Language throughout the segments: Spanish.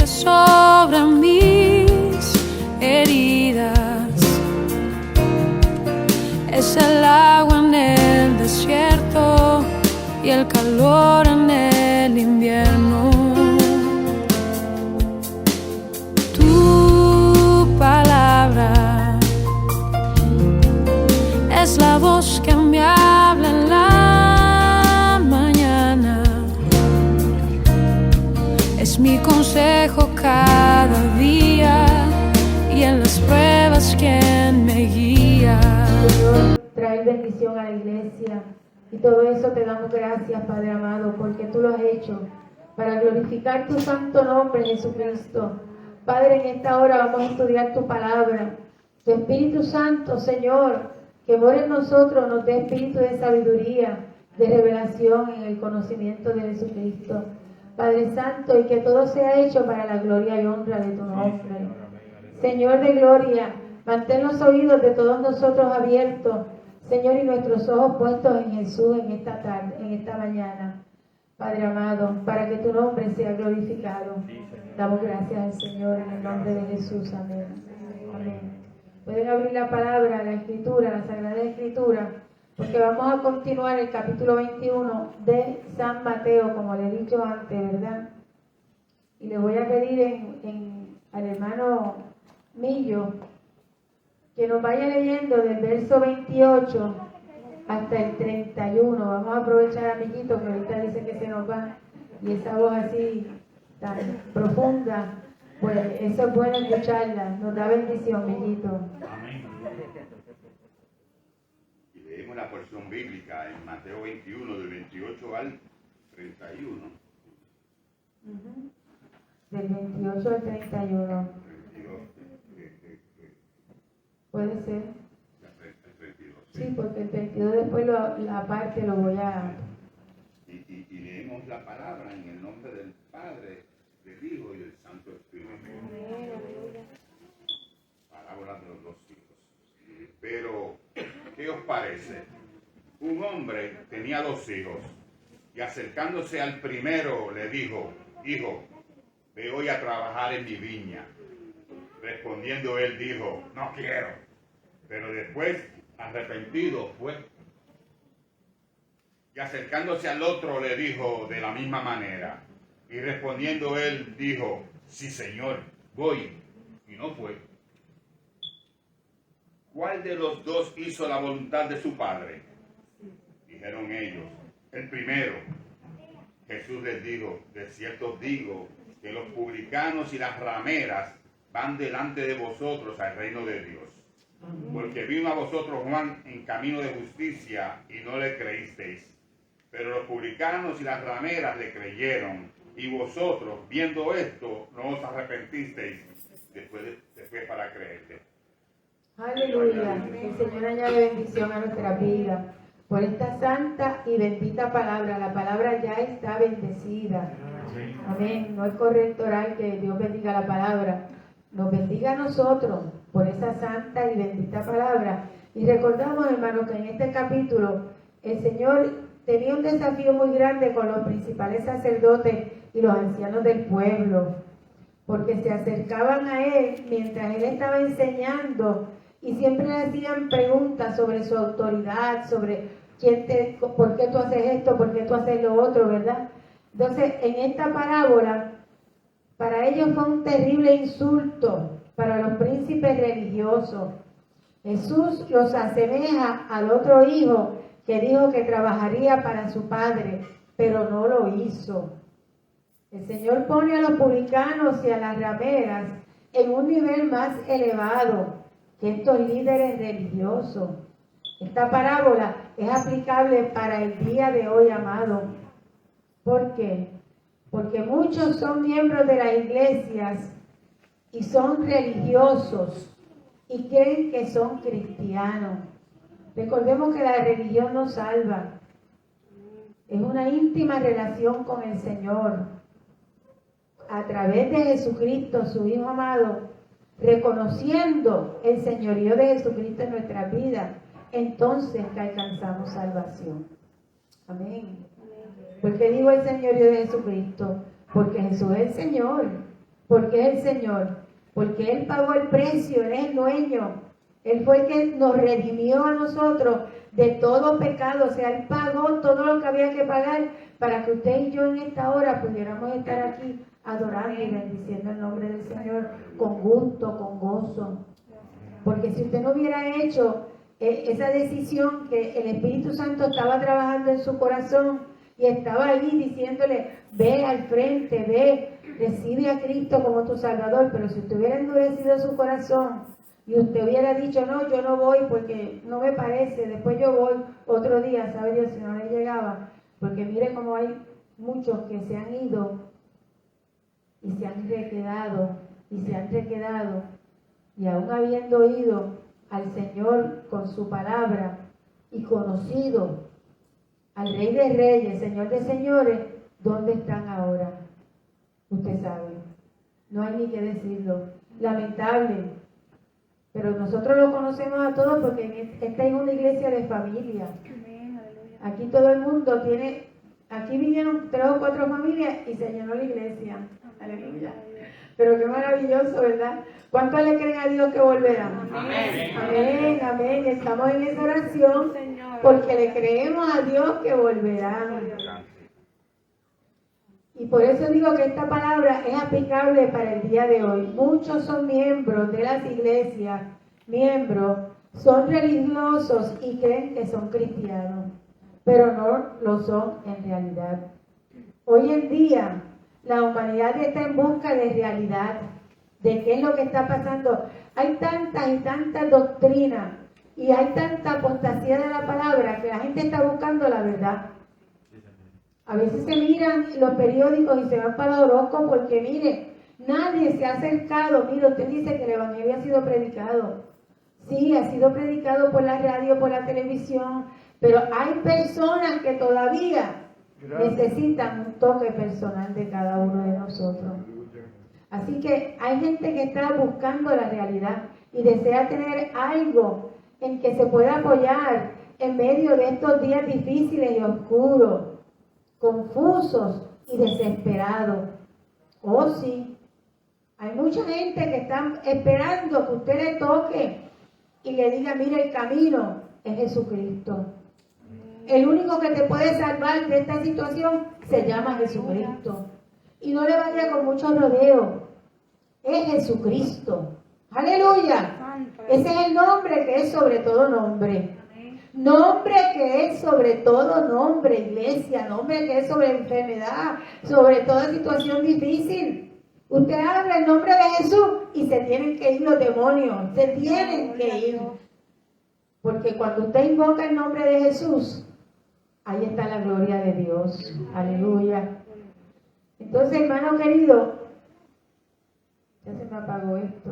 sobre mis heridas. Es el agua en el desierto y el calor en el invierno. Tu palabra es la voz que me habla en la mañana. Es mi consejo cada día y en las pruebas quien me guía. Señor, trae bendición a la iglesia y todo eso te damos gracias, Padre amado, porque tú lo has hecho para glorificar tu santo nombre, Jesucristo. Padre, en esta hora vamos a estudiar tu palabra. Tu Espíritu Santo, Señor, que mora en nosotros, nos dé espíritu de sabiduría, de revelación en el conocimiento de Jesucristo. Padre Santo, y que todo sea hecho para la gloria y honra de tu nombre. Señor de gloria, mantén los oídos de todos nosotros abiertos, Señor, y nuestros ojos puestos en Jesús en esta tarde, en esta mañana. Padre amado, para que tu nombre sea glorificado. Damos gracias al Señor en el nombre de Jesús. Amén. Amén. Pueden abrir la palabra, la escritura, la Sagrada Escritura, porque vamos a continuar el capítulo 21 de San Mateo, como le he dicho antes, ¿verdad? Y le voy a pedir al hermano Millo que nos vaya leyendo del verso 28 hasta el 31. Vamos a aprovechar a Millito, que ahorita dice que se nos va, y esa voz así tan profunda, pues eso es bueno escucharla. Nos da bendición, Millito. Amén. Y leemos la porción bíblica en Mateo 21, del 28 al 31. Del 28 al 31. 32. Puede ser. El 32. Sí, porque el 32 después la parte lo voy a... Y leemos la palabra en el nombre del Padre, del Hijo y del Santo Espíritu. Parábola de los dos hijos. Pero, ¿qué os parece? Un hombre tenía 2 hijos, y acercándose al primero le dijo: Hijo, ve hoy a trabajar en mi viña. Respondiendo él dijo: No quiero. Pero después, arrepentido, fue. Y acercándose al otro le dijo de la misma manera. Y respondiendo él dijo: Sí, Señor, voy. Y no fue. ¿Cuál de los dos hizo la voluntad de su padre? Dijeron ellos: el primero. Jesús les dijo: de cierto os digo que los publicanos y las rameras van delante de vosotros al reino de Dios. Porque vino a vosotros Juan en camino de justicia y no le creísteis. Pero los publicanos y las rameras le creyeron. Y vosotros, viendo esto, no os arrepentisteis después para creerle. Aleluya. Que el Señor añade bendición a nuestra vida por esta santa y bendita palabra. La palabra ya está bendecida. Amén. No es correcto orar que Dios bendiga la palabra. Nos bendiga a nosotros por esa santa y bendita palabra. Y recordamos, hermanos, que en este capítulo el Señor tenía un desafío muy grande con los principales sacerdotes y los ancianos del pueblo, porque se acercaban a Él mientras Él estaba enseñando y siempre le hacían preguntas sobre su autoridad, sobre por qué tú haces esto, por qué tú haces lo otro, ¿verdad? Entonces, en esta parábola, para ellos fue un terrible insulto, para los príncipes religiosos. Jesús los asemeja al otro hijo que dijo que trabajaría para su padre, pero no lo hizo. El Señor pone a los publicanos y a las rameras en un nivel más elevado que estos líderes religiosos. Esta parábola es aplicable para el día de hoy, amado. ¿Por qué? Porque muchos son miembros de las iglesias y son religiosos y creen que son cristianos. Recordemos que la religión nos salva. Es una íntima relación con el Señor. A través de Jesucristo, su Hijo amado, reconociendo el señorío de Jesucristo en nuestra vida, entonces que alcanzamos salvación. Amén. ¿Por qué digo el señorío de Jesucristo? Porque Jesús es el Señor. porque es el Señor, porque Él pagó el precio, Él es el dueño. Él fue el que nos redimió a nosotros de todo pecado. O sea, Él pagó todo lo que había que pagar para que usted y yo en esta hora pudiéramos estar aquí adorando y bendiciendo el nombre del Señor con gusto, con gozo. Porque si usted no hubiera hecho esa decisión que el Espíritu Santo estaba trabajando en su corazón y estaba ahí diciéndole, ve al frente, ve, recibe a Cristo como tu Salvador, pero si usted hubiera endurecido su corazón y usted hubiera dicho, no, yo no voy porque no me parece, después yo voy otro día, sabe Dios si no le llegaba, porque mire cómo hay muchos que se han ido y se han requedado y aún habiendo ido al Señor con su palabra y conocido al Rey de Reyes, Señor de Señores, ¿dónde están ahora? Usted sabe, no hay ni que decirlo, lamentable, pero nosotros lo conocemos a todos porque esta es una iglesia de familia. Aquí todo el mundo tiene, aquí vinieron 3 o 4 familias y se llenó la iglesia. Aleluya. Pero qué maravilloso, ¿verdad? ¿Cuántos le creen a Dios que volverán? Amén. Amén, amén. Estamos en esa oración porque le creemos a Dios que volverán. Y por eso digo que esta palabra es aplicable para el día de hoy. Muchos son miembros de las iglesias, son religiosos y creen que son cristianos, pero no lo son en realidad. Hoy en día, la humanidad está en busca de realidad, de qué es lo que está pasando. Hay tantas y tantas doctrinas y hay tanta apostasía de la palabra que la gente está buscando la verdad. A veces se miran los periódicos y se van para Orozco porque, mire, nadie se ha acercado. Mire, usted dice que el Evangelio ha sido predicado. Sí, ha sido predicado por la radio, por la televisión, pero hay personas que todavía necesitan un toque personal de cada uno de nosotros. Así que hay gente que está buscando la realidad y desea tener algo en que se pueda apoyar en medio de estos días difíciles y oscuros, confusos y desesperados. Oh sí, hay mucha gente que está esperando que usted le toque y le diga, mire, el camino es Jesucristo. El único que te puede salvar de esta situación se llama Jesucristo. Y no le vaya con mucho rodeo. Es Jesucristo. ¡Aleluya! Ese es el nombre que es sobre todo nombre. Nombre que es sobre todo nombre, iglesia. Nombre que es sobre enfermedad, sobre toda situación difícil. Usted habla el nombre de Jesús y se tienen que ir los demonios. Se tienen que ir. Porque cuando usted invoca el nombre de Jesús, ahí está la gloria de Dios. Aleluya. Entonces, hermano querido, ya se me apagó esto.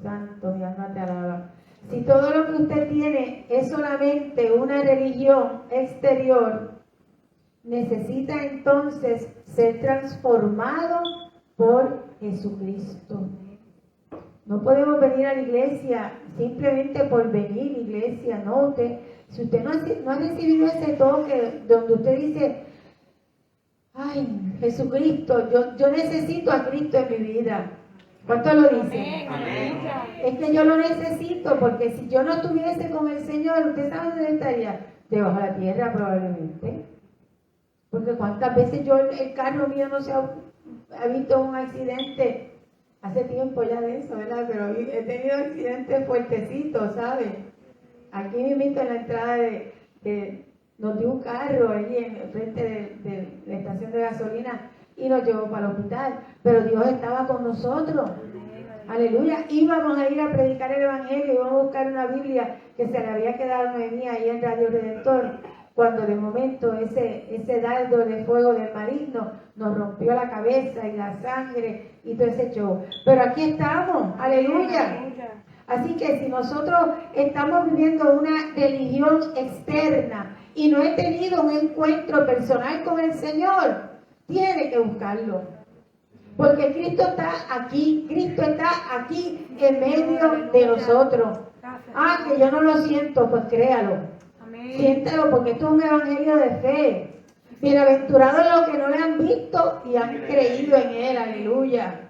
Santo, mi alma te alaba. Si todo lo que usted tiene es solamente una religión exterior, necesita entonces ser transformado por Jesucristo. No podemos venir a la iglesia simplemente por venir, iglesia, no. Si usted no ha recibido ese toque donde usted dice, ay, Jesucristo, yo necesito a Cristo en mi vida. ¿Cuánto lo dicen? Amén. Es que yo lo necesito, porque si yo no estuviese con el Señor, ¿usted sabe dónde estaría? Debajo de la tierra probablemente. Porque cuántas veces el carro mío no se ha visto un accidente. Hace tiempo ya de eso, ¿verdad? Pero he tenido accidentes fuertecitos, ¿sabes? Aquí mismo en la entrada nos dio un carro allí en frente de la estación de gasolina y nos llevó para el hospital. Pero Dios estaba con nosotros. Aleluya. Íbamos a ir a predicar el Evangelio, íbamos a buscar una Biblia que se le había quedado a Noemí ahí en Radio Redentor, cuando de momento ese dardo de fuego del maligno nos rompió la cabeza y la sangre y todo ese show. Pero aquí estamos. Aleluya. Así que si nosotros estamos viviendo una religión externa y no he tenido un encuentro personal con el Señor, tiene que buscarlo. Porque Cristo está aquí en medio de nosotros. Ah, que yo no lo siento, pues créalo. Siéntelo, porque esto es un evangelio de fe. Bienaventurados los que no le han visto y han creído en Él. Aleluya.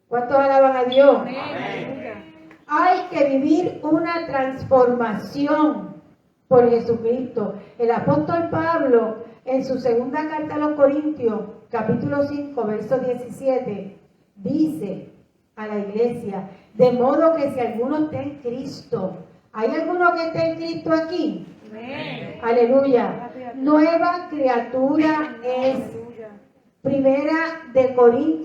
¿Cuántos alaban a Dios? Amén. Hay que vivir una transformación por Jesucristo. El apóstol Pablo, en su segunda carta a los Corintios, capítulo 5, verso 17, dice a la iglesia, de modo que si alguno está en Cristo, ¿hay alguno que esté en Cristo aquí? Amén. Aleluya. Nueva criatura es.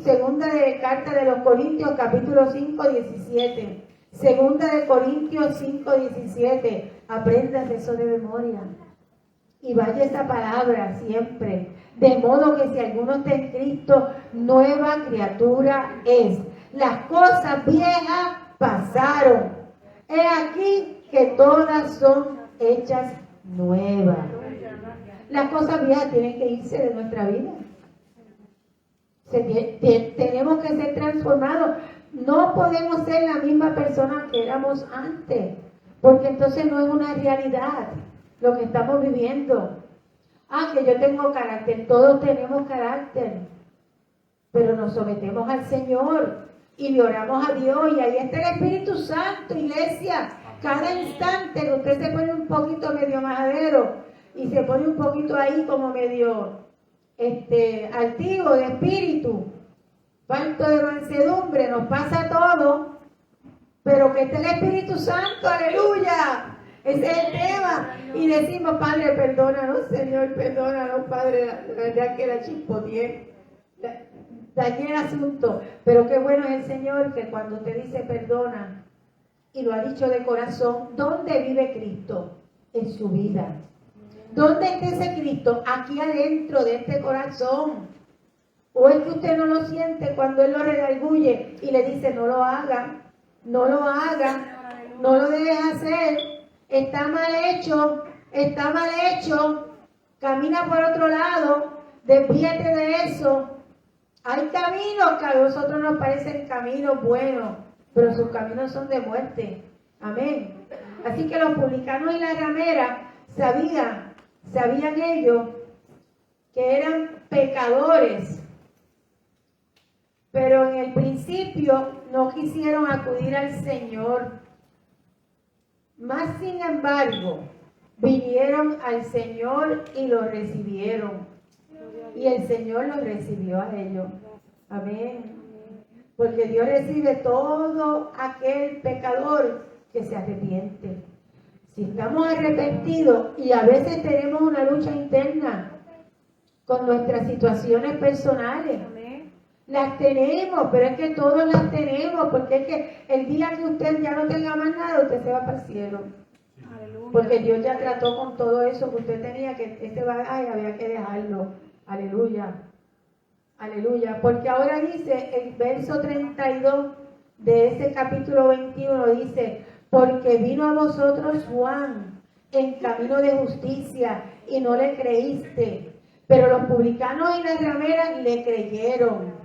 Segunda de carta de los Corintios, capítulo 5, 17. Segunda de Corintios 5, 17. Aprendas eso de memoria. Y vaya esa palabra siempre. De modo que si alguno está en Cristo, nueva criatura es. Las cosas viejas pasaron. He aquí que todas son hechas nuevas. Las cosas viejas tienen que irse de nuestra vida. Tenemos que ser transformados. No podemos ser la misma persona que éramos antes, porque entonces no es una realidad lo que estamos viviendo. Que yo tengo carácter, todos tenemos carácter, pero nos sometemos al Señor y le oramos a Dios, y ahí está el Espíritu Santo, iglesia. Cada instante que usted se pone un poquito medio majadero y se pone un poquito ahí como medio altivo de espíritu, falto de mansedumbre, nos pasa todo, pero que esté el Espíritu Santo, aleluya, ese es el tema, y decimos, Padre, perdónanos, Señor, perdónanos, Padre, la verdad que la chispoteé, dañé el asunto, pero qué bueno es el Señor que cuando usted dice perdona, y lo ha dicho de corazón, ¿dónde vive Cristo? En su vida. ¿Dónde está ese Cristo? Aquí adentro de este corazón. ¿O es que usted no lo siente cuando Él lo redarguye y le dice, no lo haga, no lo haga, no lo debes hacer, está mal hecho, camina por otro lado, desvíate de eso? Hay caminos que a nosotros nos parecen caminos buenos, pero sus caminos son de muerte. Amén. Así que los publicanos y las rameras sabían ellos que eran pecadores, pero en el principio no quisieron acudir al Señor. Más sin embargo, vinieron al Señor y lo recibieron. Y el Señor los recibió a ellos. Amén. Porque Dios recibe todo aquel pecador que se arrepiente. Si estamos arrepentidos y a veces tenemos una lucha interna con nuestras situaciones personales, las tenemos, pero es que todos las tenemos, porque es que el día que usted ya no tenga más nada, usted se va para el cielo. Porque Dios ya trató con todo eso que usted tenía, que ese bagaje había que dejarlo. Aleluya. Aleluya. Porque ahora dice el verso 32 de ese capítulo 21, dice, porque vino a vosotros Juan en camino de justicia y no le creíste, pero los publicanos y las rameras le creyeron.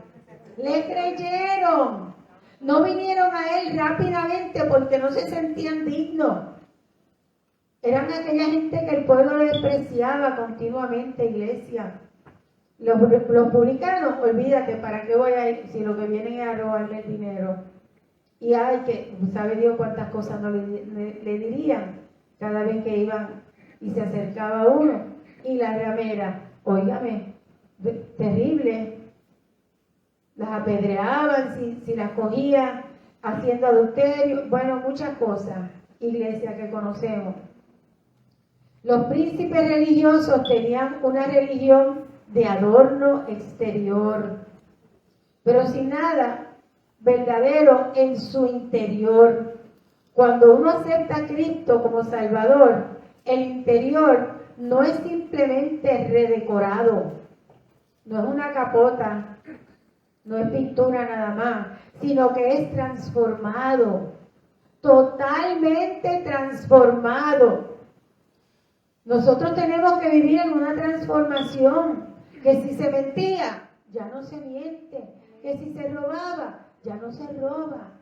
Le creyeron. No vinieron a él rápidamente porque no se sentían dignos. Eran aquella gente que el pueblo despreciaba continuamente, iglesia. Los publicanos, olvídate, ¿para qué voy a ir si lo que vienen es a robarle el dinero? Y hay que, ¿sabe Dios cuántas cosas no le dirían cada vez que iban y se acercaba uno? Y la ramera, óigame, terrible. Las apedreaban si las cogían haciendo adulterio, bueno, muchas cosas, iglesia, que conocemos. Los príncipes religiosos tenían una religión de adorno exterior, pero sin nada verdadero en su interior. Cuando uno acepta a Cristo como Salvador, el interior no es simplemente redecorado, no es una capota, no es pintura nada más, sino que es transformado, totalmente transformado. Nosotros tenemos que vivir en una transformación, que si se mentía, ya no se miente, que si se robaba, ya no se roba,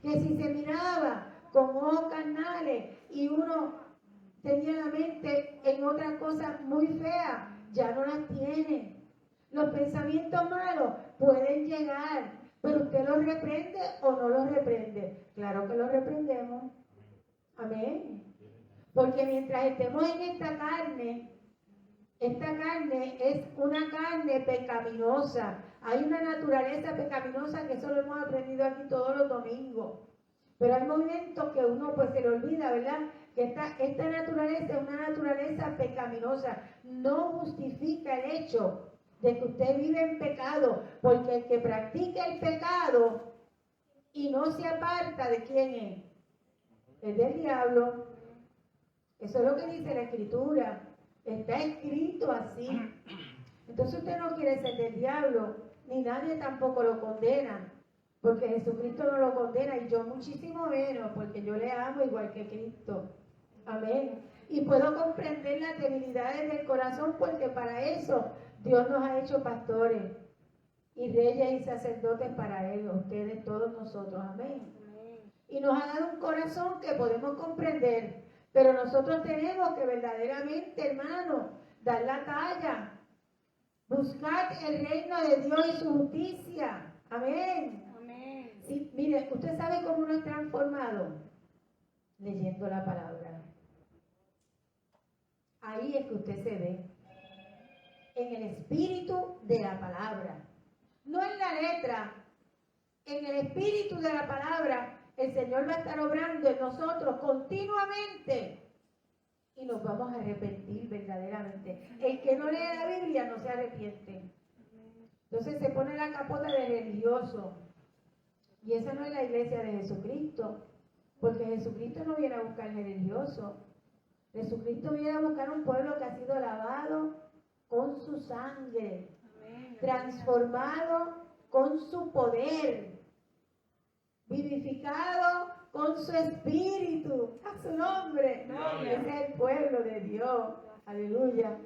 que si se miraba con ojos carnales y uno tenía la mente en otra cosa muy fea, ya no las tiene. Los pensamientos malos pueden llegar, Pero usted los reprende o no los reprende. Claro que los reprendemos. Amén. Porque mientras estemos en esta carne es una carne pecaminosa. Hay una naturaleza pecaminosa que eso lo hemos aprendido aquí todos los domingos. Pero hay momentos que uno pues se le olvida, ¿verdad? Que esta naturaleza es una naturaleza pecaminosa. No justifica el hecho de que usted vive en pecado, porque el que practica el pecado y no se aparta, ¿de quién es? Es del diablo. Eso es lo que dice la Escritura. Está escrito así. Entonces usted no quiere ser del diablo, ni nadie tampoco lo condena, porque Jesucristo no lo condena y yo muchísimo menos, porque yo le amo igual que Cristo. Amén. Y puedo comprender las debilidades del corazón, porque para eso Dios nos ha hecho pastores y reyes y sacerdotes para Él, ustedes, todos nosotros. Amén. Y nos ha dado un corazón que podemos comprender, pero nosotros tenemos que verdaderamente, hermano, dar la talla. Buscar el reino de Dios y su justicia. Amén. Amén. Sí, mire, usted sabe cómo uno es transformado leyendo la palabra. Ahí es que usted se ve en el espíritu de la palabra, no en la letra. En el espíritu de la palabra, el Señor va a estar obrando en nosotros continuamente y nos vamos a arrepentir verdaderamente. El que no lee la Biblia no se arrepiente. Entonces se pone la capota de religioso. Y esa no es la iglesia de Jesucristo, porque Jesucristo no viene a buscar religioso. Jesucristo viene a buscar un pueblo que ha sido lavado con su sangre, transformado con su poder, vivificado con su espíritu. A su nombre. Ese es el pueblo de Dios. Aleluya.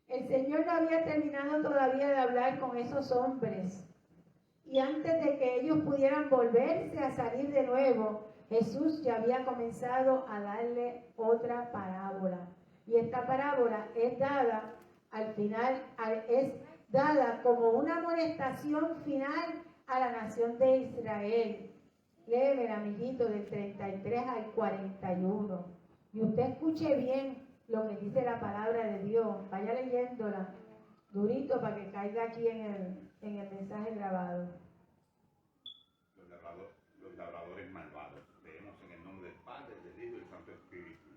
El Señor no había terminado todavía de hablar con esos hombres. Y antes de que ellos pudieran volverse a salir de nuevo, Jesús ya había comenzado a darle otra parábola. Y esta parábola es dada al final, es dada como una amonestación final a la nación de Israel. Léeme, amiguito, del 33 al 41. Y usted escuche bien lo que dice la palabra de Dios. Vaya leyéndola durito para que caiga aquí en el mensaje grabado. Los labradores malvados. Leemos en el nombre del Padre, del Hijo y del Santo Espíritu.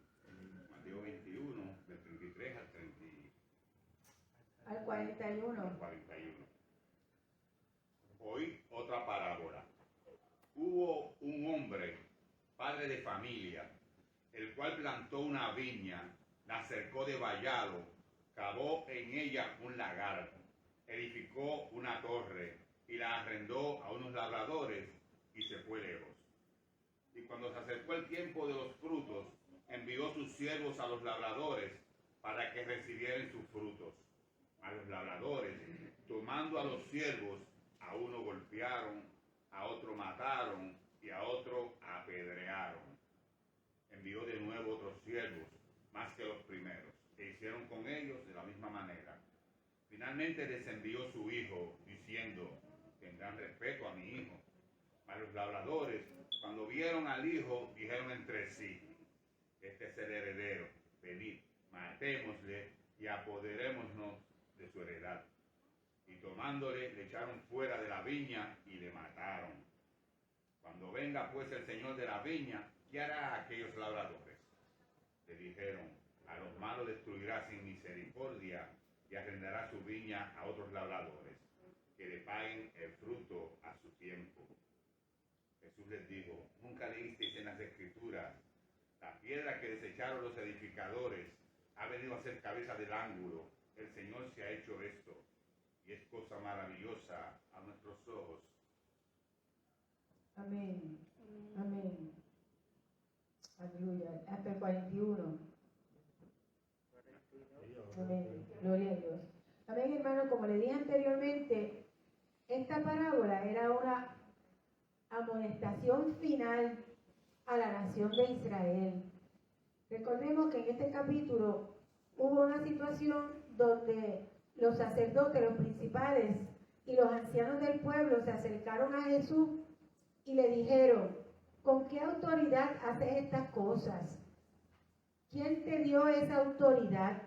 Mateo 21, del 33 al 41. Al 41. Hoy otra parábola. Hubo un hombre, padre de familia, el cual plantó una viña, la cercó de vallado, cavó en ella un lagar, edificó una torre y la arrendó a unos labradores y se fue lejos. Y cuando se acercó el tiempo de los frutos, envió sus siervos a los labradores para que recibieran sus frutos. A los labradores, tomando a los siervos, a uno golpearon, a otro mataron y a otro apedrearon. Envió de nuevo otros siervos, más que los primeros, e hicieron con ellos de la misma manera. Finalmente les envió su hijo, diciendo: tendrán respeto a mi hijo. Mas los labradores, cuando vieron al hijo, dijeron entre sí: este es el heredero, venid, matémosle y apoderémonos de su heredad. Y tomándole, le echaron fuera de la viña y le mataron. Cuando venga pues el señor de la viña, ¿qué hará a aquellos labradores? Le dijeron: a los malos destruirá sin misericordia y arrendará su viña a otros labradores, que le paguen el fruto a su tiempo. Jesús les dijo: ¿nunca leísteis en las Escrituras? La piedra que desecharon los edificadores ha venido a ser cabeza del ángulo. El Señor se ha hecho esto, y es cosa maravillosa a nuestros ojos. Amén. Amén. Aleluya. Hasta el 41. Amén. Gloria a Dios. Amén, hermano. Como le dije anteriormente, esta parábola era una amonestación final a la nación de Israel. Recordemos que en este capítulo hubo una situación donde los sacerdotes, los principales Y los ancianos del pueblo se acercaron a Jesús y le dijeron: ¿con qué autoridad haces estas cosas? ¿Quién te dio esa autoridad?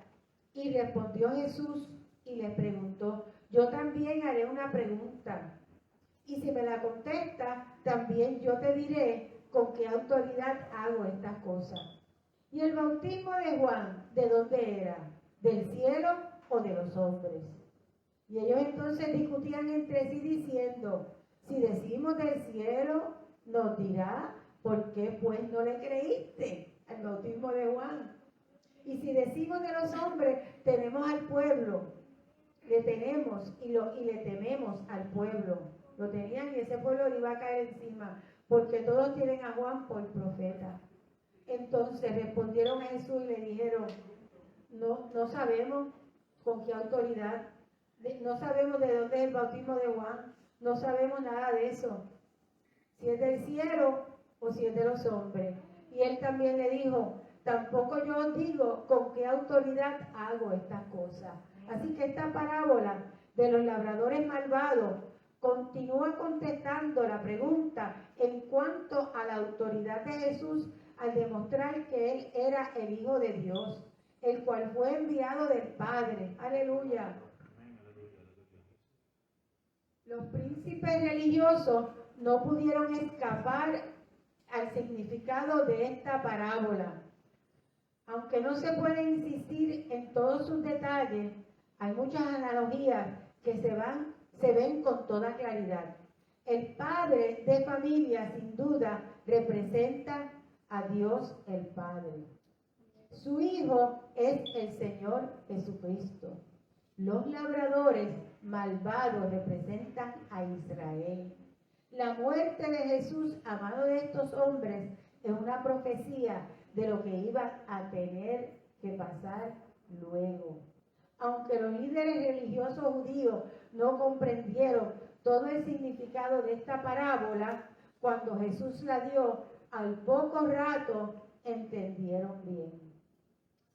Y respondió Jesús y le preguntó: yo también haré una pregunta. Y si me la contestas, también yo te diré con qué autoridad hago estas cosas. ¿Y el bautismo de Juan, de dónde era? ¿Del cielo o de los hombres? Y ellos entonces discutían entre sí diciendo: si decimos del cielo, nos dirá, ¿por qué pues no le creíste al bautismo de Juan? Y si decimos de los hombres, tenemos al pueblo, le tenemos y le tememos al pueblo. Lo tenían y ese pueblo le iba a caer encima, porque todos tienen a Juan por profeta. Entonces respondieron a Jesús y le dijeron: no sabemos con qué autoridad, no sabemos de dónde es el bautismo de Juan, no sabemos nada de eso, si es del cielo o si es de los hombres. Y él también le dijo: tampoco yo os digo con qué autoridad hago estas cosas. Así que esta parábola de los labradores malvados continúa contestando la pregunta en cuanto a la autoridad de Jesús al demostrar que él era el Hijo de Dios, el cual fue enviado del Padre. Aleluya. Los príncipes religiosos no pudieron escapar al significado de esta parábola. Aunque no se puede insistir en todos sus detalles, hay muchas analogías que se ven con toda claridad. El padre de familia, sin duda, representa a Dios el Padre. Su hijo es el Señor Jesucristo. Los labradores malvados representan a Israel. La muerte de Jesús a mano de estos hombres es una profecía de lo que iba a tener que pasar luego. Aunque los líderes religiosos judíos no comprendieron todo el significado de esta parábola, cuando Jesús la dio, al poco rato entendieron bien.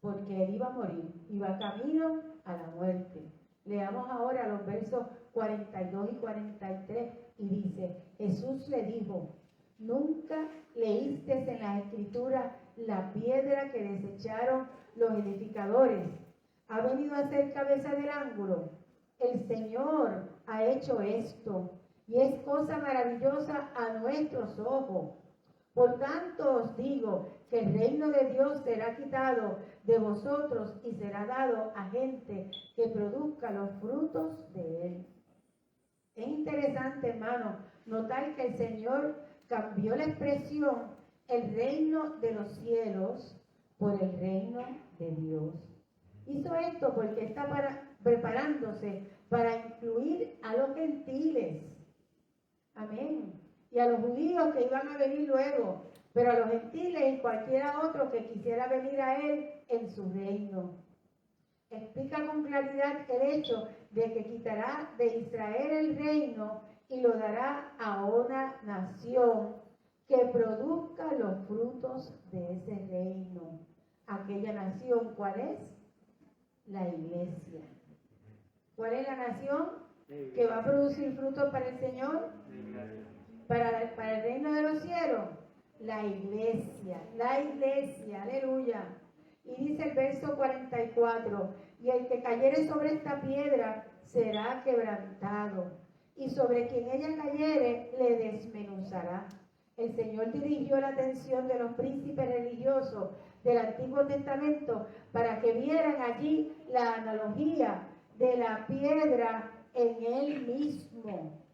Porque él iba a morir, iba camino a la muerte. Leamos ahora los versos 42 y 43 y dice: Jesús le dijo: ¿nunca leíste en las Escrituras la piedra que desecharon los edificadores? Ha venido a ser cabeza del ángulo. El Señor ha hecho esto y es cosa maravillosa a nuestros ojos. Por tanto os digo que el reino de Dios será quitado de vosotros y será dado a gente que produzca los frutos de él. Es interesante, hermano, notar que el Señor cambió la expresión el reino de los cielos por el reino de Dios. Hizo esto porque está preparándose para incluir a los gentiles. Amén. Y a los judíos que iban a venir luego, pero a los gentiles y cualquiera otro que quisiera venir a él en su reino. Explica con claridad el hecho de que quitará de Israel el reino y lo dará a una nación que produzca los frutos de ese reino. Aquella nación, ¿cuál es? La iglesia. ¿Cuál es la nación que va a producir frutos para el Señor? Para el reino de los cielos. La iglesia, aleluya. Y dice el verso 44, y el que cayere sobre esta piedra será quebrantado, y sobre quien ella cayere le desmenuzará. El Señor dirigió la atención de los príncipes religiosos del Antiguo Testamento para que vieran allí la analogía de la piedra en él mismo.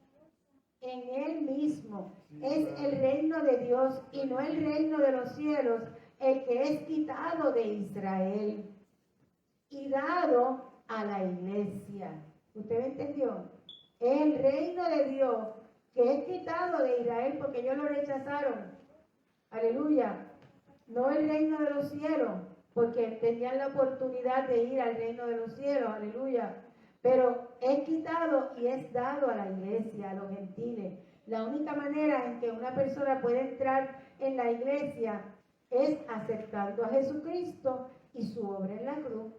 En él mismo. Es el reino de Dios y no el reino de los cielos el que es quitado de Israel y dado a la iglesia. ¿Usted me entendió? Es el reino de Dios que es quitado de Israel porque ellos lo rechazaron. Aleluya. No el reino de los cielos, porque tenían la oportunidad de ir al reino de los cielos. Aleluya. Pero es quitado y es dado a la iglesia, a los gentiles. La única manera en que una persona puede entrar en la iglesia es aceptando a Jesucristo y su obra en la cruz.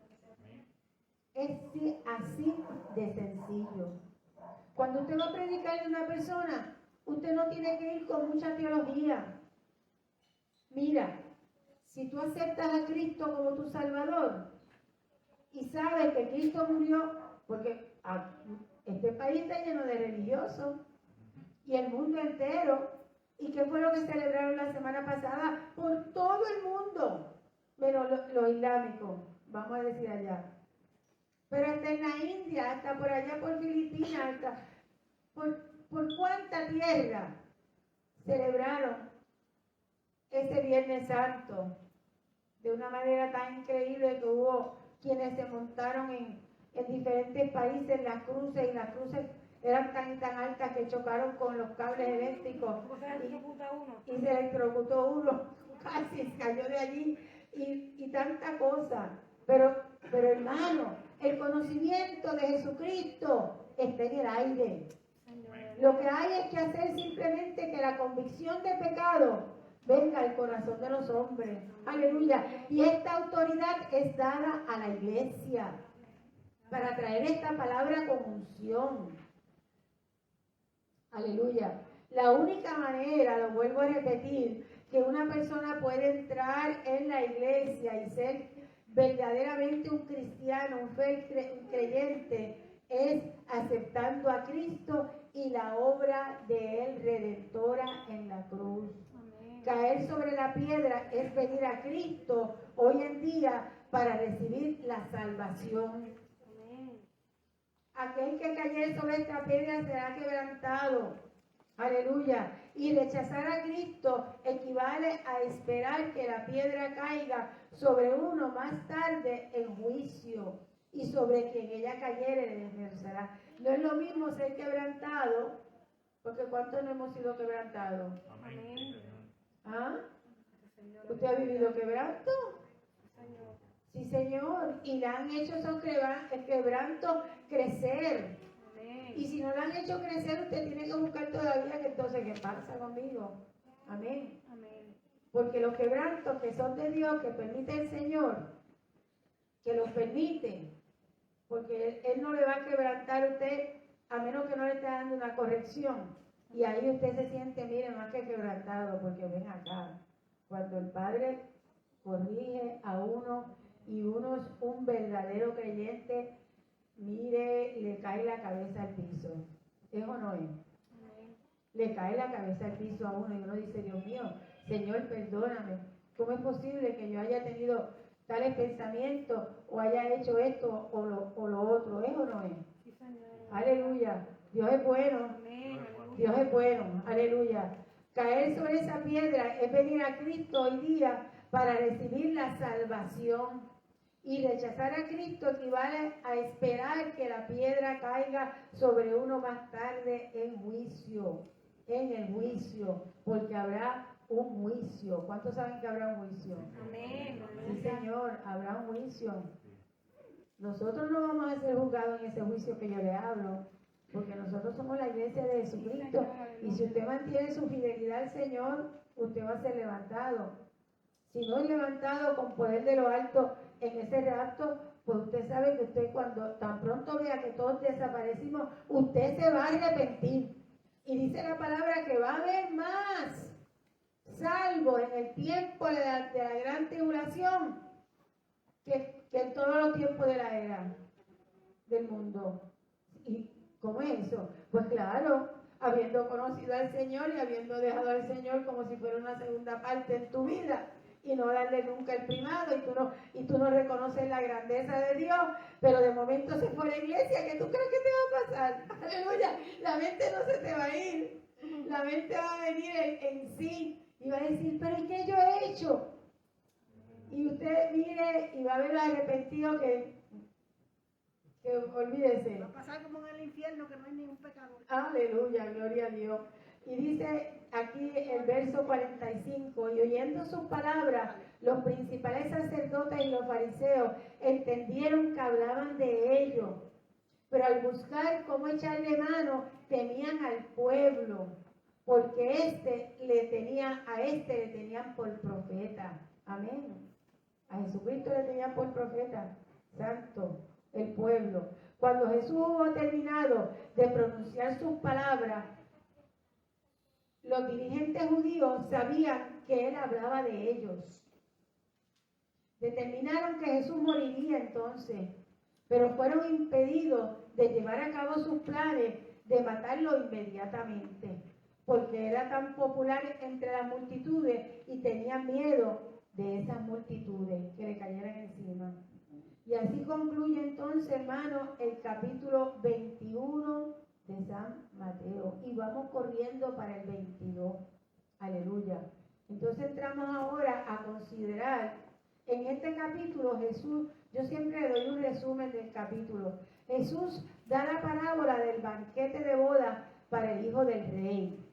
Es así de sencillo. Cuando usted va a predicarle a una persona, usted no tiene que ir con mucha teología. Mira, si tú aceptas a Cristo como tu Salvador y sabes que Cristo murió, porque este país está lleno de religiosos y el mundo entero, ¿y qué fue lo que celebraron la semana pasada? Por todo el mundo, menos los islámicos, vamos a decir allá. Pero hasta en la India, hasta por allá por Filipinas, hasta por cuánta tierra celebraron ese Viernes Santo de una manera tan increíble que hubo quienes se montaron en diferentes países las cruces, y las cruces eran tan y tan altas que chocaron con los cables eléctricos y se electrocutó uno, casi cayó de allí y tanta cosa. Pero hermano, el conocimiento de Jesucristo está en el aire. Lo que hay es que hacer simplemente que la convicción de pecado venga al corazón de los hombres. Aleluya. Y esta autoridad es dada a la iglesia para traer esta palabra con unción. Aleluya. La única manera, lo vuelvo a repetir, que una persona puede entrar en la iglesia y ser verdaderamente un cristiano, un creyente, es aceptando a Cristo y la obra de Él redentora en la cruz. Amén. Caer sobre la piedra es venir a Cristo hoy en día para recibir la salvación. Amén. Aquel que cayere sobre esta piedra será quebrantado. Aleluya. Y rechazar a Cristo equivale a esperar que la piedra caiga sobre uno más tarde en juicio, y sobre quien ella cayere le desmenuzará. No es lo mismo ser quebrantado, porque ¿cuántos no hemos sido quebrantados? Amén. ¿Ah? ¿Usted ha vivido quebranto? Sí, Señor. Y le han hecho esos quebrantos crecer. Amén. Y si no le han hecho crecer, usted tiene que buscar todavía que entonces, ¿qué pasa conmigo? Amén. Amén. Porque los quebrantos que son de Dios, que permite el Señor, que los permite, porque Él no le va a quebrantar a usted a menos que no le esté dando una corrección. Y ahí usted se siente, mire, más que quebrantado, porque ven acá, cuando el Padre corrige a uno y uno es un verdadero creyente, mire, le cae la cabeza al piso. ¿Es o no es? Le cae la cabeza al piso a uno y uno dice, Dios mío, Señor, perdóname. ¿Cómo es posible que yo haya tenido tales pensamientos o haya hecho esto o lo otro? ¿Es o no es? Sí, aleluya. Dios es bueno. Amén. Dios es bueno. Aleluya. Caer sobre esa piedra es venir a Cristo hoy día para recibir la salvación. Y rechazar a Cristo equivale a esperar que la piedra caiga sobre uno más tarde en juicio. En el juicio. Porque habrá un juicio. ¿Cuántos saben que habrá un juicio? Amén. Sí, Señor, habrá un juicio. Nosotros no vamos a ser juzgados en ese juicio que yo le hablo, porque nosotros somos la iglesia de Jesucristo. Y si usted mantiene su fidelidad al Señor, usted va a ser levantado. Si no es levantado con poder de lo alto en ese rapto, pues usted sabe que usted cuando tan pronto vea que todos desaparecimos, usted se va a arrepentir. Y dice la palabra que va a haber más salvo en el tiempo de la gran tribulación que en todos los tiempos de la era del mundo. ¿Y cómo es eso? Pues claro, habiendo conocido al Señor y habiendo dejado al Señor como si fuera una segunda parte en tu vida y no darle nunca el primado, y tú no reconoces la grandeza de Dios, pero de momento se fue a la iglesia, ¿qué tú crees que te va a pasar? Aleluya, la mente no se te va a ir, la mente va a venir en sí y va a decir, pero ¿y qué yo he hecho? Y usted mire y va a ver lo arrepentido que olvídese. Va a pasar como en el infierno, que no hay ningún pecador. Aleluya, gloria a Dios. Y dice aquí el verso 45, y oyendo sus palabras, los principales sacerdotes y los fariseos entendieron que hablaban de ellos, pero al buscar cómo echarle mano, temían al pueblo, porque a este le tenían por profeta. Amén. A Jesucristo le tenían por profeta. Santo, el pueblo. Cuando Jesús hubo terminado de pronunciar sus palabras, los dirigentes judíos sabían que él hablaba de ellos. Determinaron que Jesús moriría entonces, pero fueron impedidos de llevar a cabo sus planes de matarlo inmediatamente, porque era tan popular entre las multitudes y tenían miedo de esas multitudes que le cayeran encima. Y así concluye entonces, hermanos, el capítulo 21 de San Mateo. Y vamos corriendo para el 22. Aleluya. Entonces entramos ahora a considerar en este capítulo Jesús, yo siempre le doy un resumen del capítulo. Jesús da la parábola del banquete de boda para el hijo del rey.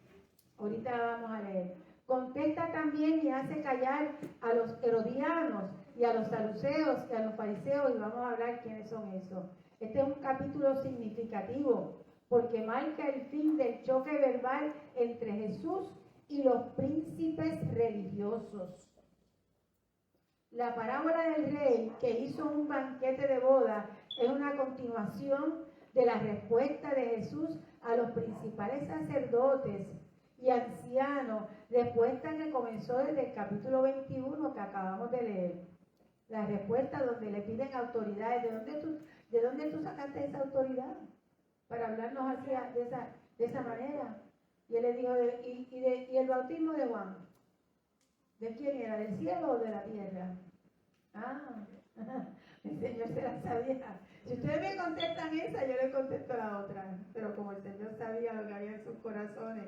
Ahorita la vamos a leer. Contesta también y hace callar a los herodianos y a los saduceos y a los fariseos, y vamos a hablar quiénes son esos. Este es un capítulo significativo porque marca el fin del choque verbal entre Jesús y los príncipes religiosos. La parábola del rey que hizo un banquete de boda es una continuación de la respuesta de Jesús a los principales sacerdotes y ancianos, respuesta que comenzó desde el capítulo 21 que acabamos de leer. La respuesta donde le piden autoridades. ¿De dónde tú sacaste esa autoridad para hablarnos así de esa manera? Y él le dijo, ¿y el bautismo de Juan? ¿De quién era? ¿Del cielo o de la tierra? El Señor se la sabía. Si ustedes me contestan esa, yo le contesto la otra. Pero como el Señor sabía lo que había en sus corazones.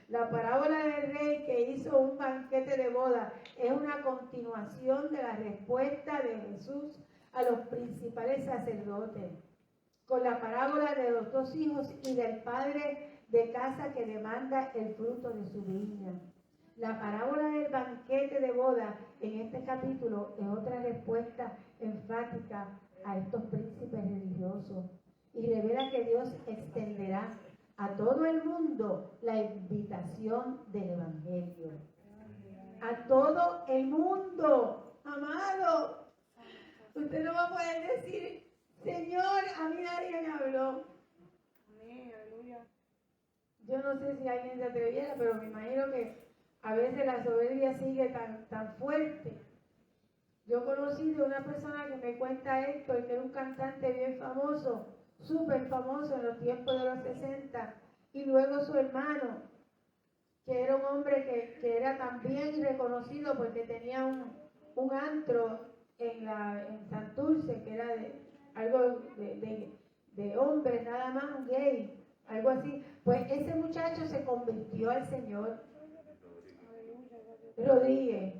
La parábola del rey que hizo un banquete de boda es una continuación de la respuesta de Jesús a los principales sacerdotes. Con la parábola de los dos hijos y del padre de casa que demanda el fruto de su viña. La parábola del banquete de boda en este capítulo es otra respuesta enfática a estos príncipes religiosos y revela que Dios extenderá a todo el mundo la invitación del Evangelio. A todo el mundo, amado. Usted no va a poder decir, Señor, a mí nadie me habló. Amén, aleluya. Yo no sé si alguien se atreviera, pero me imagino que a veces la soberbia sigue tan fuerte. Yo conocí de una persona que me cuenta esto, que era un cantante bien famoso, súper famoso en los tiempos de los 60, y luego su hermano, que era un hombre que era también reconocido porque tenía un antro en Santurce, que era algo de hombres nada más, un gay, algo así. Pues ese muchacho se convirtió al Señor. Rodríguez.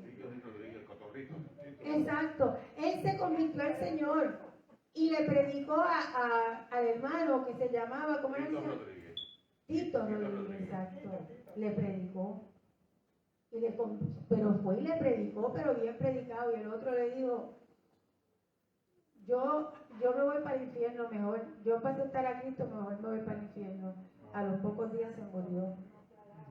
Exacto. Él se convirtió al Señor y le predicó al hermano que se llamaba, ¿cómo era? Tito Rodríguez, exacto. Le predicó. Pero fue y le predicó, pero bien predicado. Y el otro le dijo, yo me voy para el infierno mejor. Yo para aceptar a Cristo mejor me voy para el infierno. A los pocos días se murió.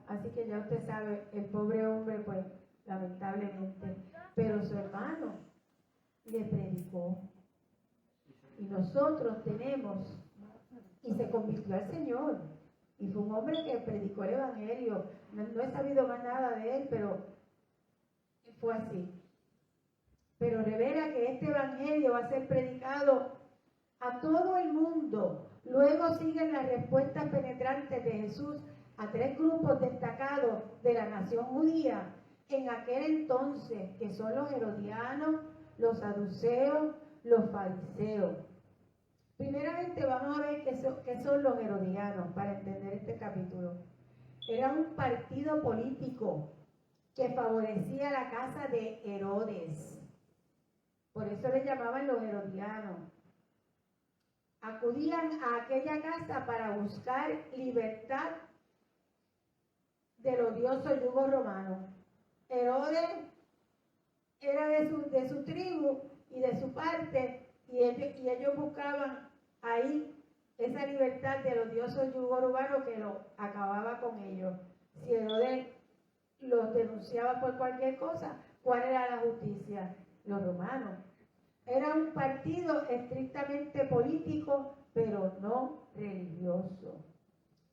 Así que ya usted sabe, el pobre hombre, pues, lamentablemente. Pero su hermano le predicó. Y nosotros tenemos, y se convirtió al Señor. Y fue un hombre que predicó el Evangelio. No he sabido más nada de él, pero fue así. Pero revela que este Evangelio va a ser predicado a todo el mundo. Luego siguen las respuestas penetrantes de Jesús a tres grupos destacados de la nación judía en aquel entonces, que son los herodianos, los saduceos, los fariseos. Primeramente vamos a ver qué son los herodianos para entender este capítulo. Era un partido político que favorecía la casa de Herodes. Por eso le llamaban los herodianos. Acudían a aquella casa para buscar libertad del odioso yugo romano. Herodes era de su tribu y de su parte, y ellos buscaban ahí esa libertad del odioso yugo romano que lo acababa con ellos. Si Herodes los denunciaba por cualquier cosa, ¿cuál era la justicia? Los romanos. Era un partido estrictamente político, pero no religioso.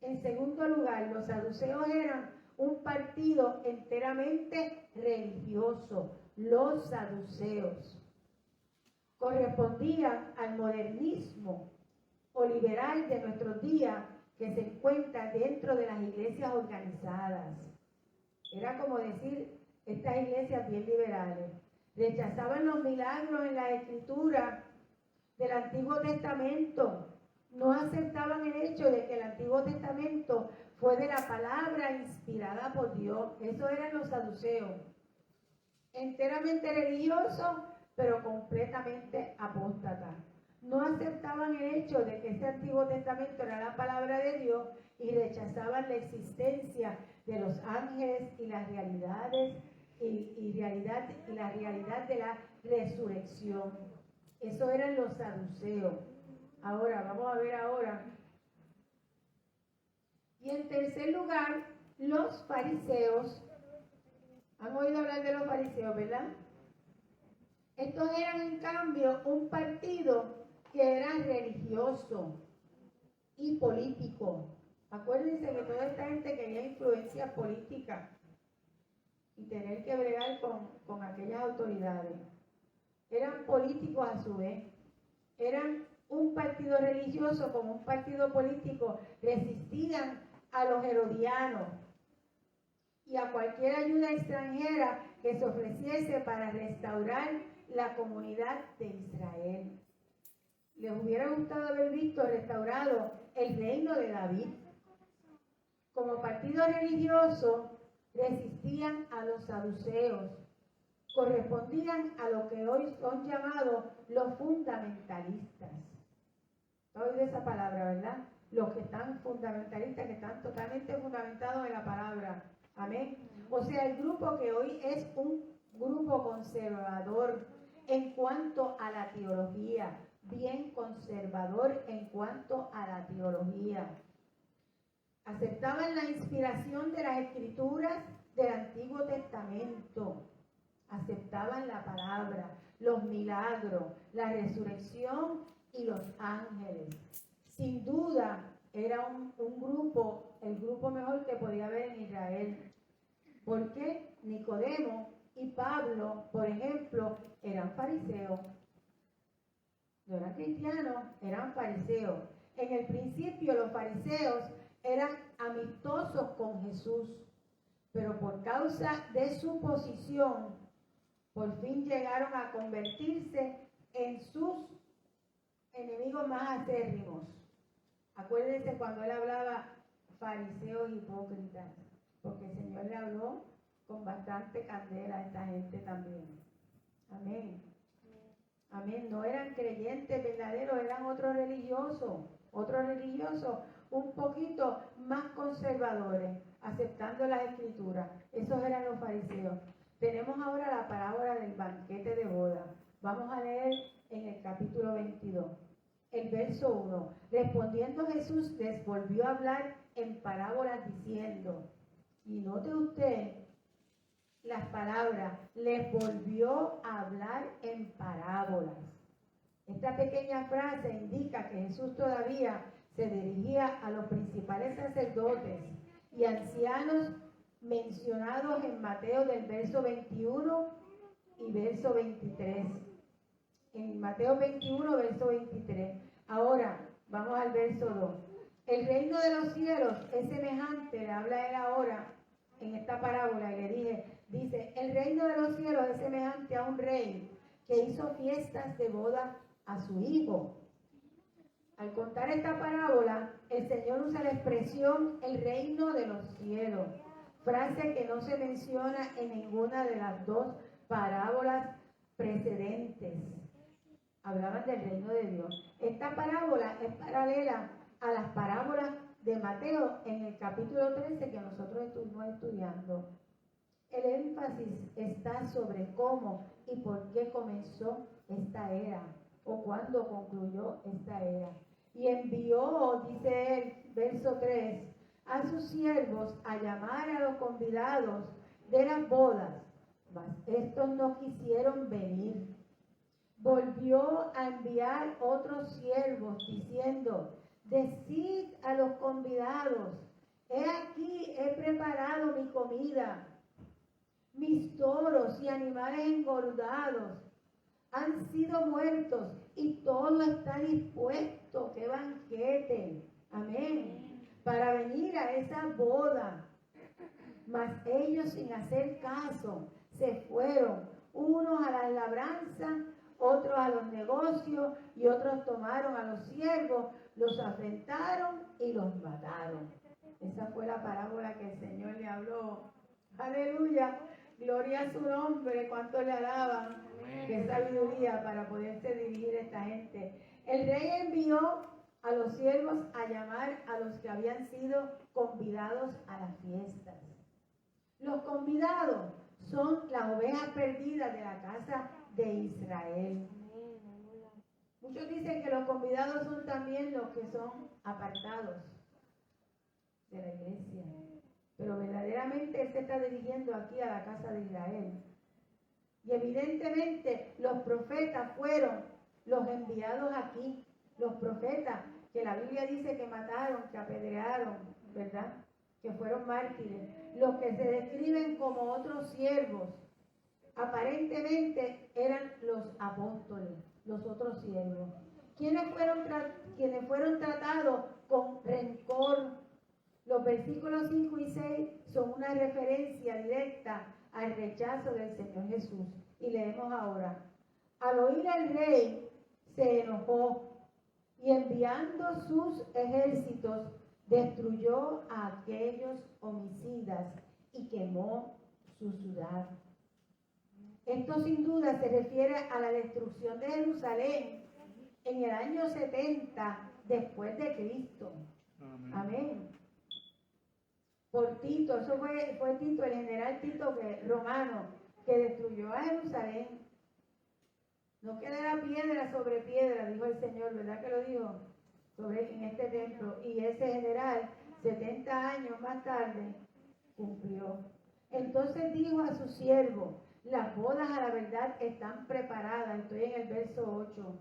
En segundo lugar, los saduceos eran un partido enteramente religioso. Los saduceos correspondían al modernismo o liberal de nuestros días que se encuentra dentro de las iglesias organizadas. Era como decir, estas iglesias bien liberales. Rechazaban los milagros en la escritura del Antiguo Testamento. No aceptaban el hecho de que el Antiguo Testamento fue de la palabra inspirada por Dios. Eso eran los saduceos. Enteramente religiosos, pero completamente apóstatas. No aceptaban el hecho de que ese Antiguo Testamento era la palabra de Dios y rechazaban la existencia de los ángeles y las realidades y la realidad de la resurrección. Eso eran los saduceos. Ahora, vamos a ver ahora. Y en tercer lugar, los fariseos. ¿Han oído hablar de los fariseos, verdad? Estos eran, en cambio, un partido que era religioso y político. Acuérdense que toda esta gente quería influencia política y tener que bregar con aquellas autoridades. Eran políticos a su vez. Eran un partido religioso como un partido político. Resistían a los herodianos y a cualquier ayuda extranjera que se ofreciese para restaurar la comunidad de Israel. Les hubiera gustado haber visto restaurado el reino de David. Como partido religioso, resistían a los saduceos. Correspondían a lo que hoy son llamados los fundamentalistas. ¿Has oído esa palabra, verdad? Los que están fundamentalistas, que están totalmente fundamentados en la palabra. Amén. O sea, el grupo que hoy es un grupo conservador en cuanto a la teología, bien conservador en cuanto a la teología. Aceptaban la inspiración de las escrituras del Antiguo Testamento. Aceptaban la palabra, los milagros, la resurrección y los ángeles. Sin duda, era un grupo, el grupo mejor que podía haber en Israel. Porque Nicodemo y Pablo, por ejemplo, eran fariseos. No eran cristianos, eran fariseos. En el principio los fariseos eran amistosos con Jesús, pero por causa de su posición, por fin llegaron a convertirse en sus enemigos más acérrimos. Acuérdense cuando él hablaba fariseos hipócritas, porque el Señor le habló con bastante candela a esta gente también. Amén. Amén. No eran creyentes verdaderos, eran otros religiosos un poquito más conservadores, aceptando las escrituras. Esos eran los fariseos. Tenemos ahora la parábola del banquete de boda. Vamos a leer en el capítulo 22. El verso 1. Respondiendo Jesús les volvió a hablar en parábolas diciendo, y note usted las palabras, les volvió a hablar en parábolas. Esta pequeña frase indica que Jesús todavía se dirigía a los principales sacerdotes y ancianos mencionados en Mateo del verso 21 y verso 23. En Mateo 21, verso 23. Ahora, vamos al verso 2. El reino de los cielos es semejante, le habla él ahora en esta parábola, y le dice, el reino de los cielos es semejante a un rey que hizo fiestas de boda a su hijo. Al contar esta parábola, el Señor usa la expresión el reino de los cielos, frase que no se menciona en ninguna de las dos parábolas precedentes. Hablaban del reino de Dios. Esta parábola es paralela a las parábolas de Mateo en el capítulo 13 que nosotros estuvimos estudiando. El énfasis está sobre cómo y por qué comenzó esta era o cuándo concluyó esta era. Y envió, dice él, verso 3, a sus siervos a llamar a los convidados de las bodas, mas estos no quisieron venir. volvió a enviar otros siervos diciendo, decid a los convidados, he aquí he preparado mi comida, mis toros y animales engordados han sido muertos y todo está dispuesto, qué banquete, amén, para venir a esa boda. Mas ellos, sin hacer caso, se fueron, unos a la labranza, otros a los negocios, y otros tomaron a los siervos, los afrentaron y los mataron. Esa fue la parábola que el Señor le habló. Aleluya, gloria a su nombre, cuánto le alaban. Qué sabiduría para poderse dirigir a esta gente. El rey envió a los siervos a llamar a los que habían sido convidados a las fiestas. Los convidados son las ovejas perdidas de la casa de Israel. Muchos dicen que los convidados son también los que son apartados de la iglesia. Pero verdaderamente Él se está dirigiendo aquí a la casa de Israel. Y evidentemente los profetas fueron los enviados aquí. Los profetas que la Biblia dice que mataron, que apedrearon, ¿verdad? Que fueron mártires. Los que se describen como otros siervos, aparentemente eran los apóstoles, los otros siervos. Quienes fueron tratados con rencor. Los versículos 5 y 6 son una referencia directa al rechazo del Señor Jesús. Y leemos ahora. Al oír el rey se enojó y enviando sus ejércitos destruyó a aquellos homicidas y quemó su ciudad. Esto sin duda se refiere a la destrucción de Jerusalén en el año 70 después de Cristo. Amén. Por Tito, eso fue Tito, el general Tito romano, que destruyó a Jerusalén. No quedará piedra sobre piedra, dijo el Señor, ¿verdad que lo dijo? En este templo. Y ese general, 70 años más tarde, cumplió. Entonces dijo a su siervo, las bodas a la verdad están preparadas. Estoy en el verso 8.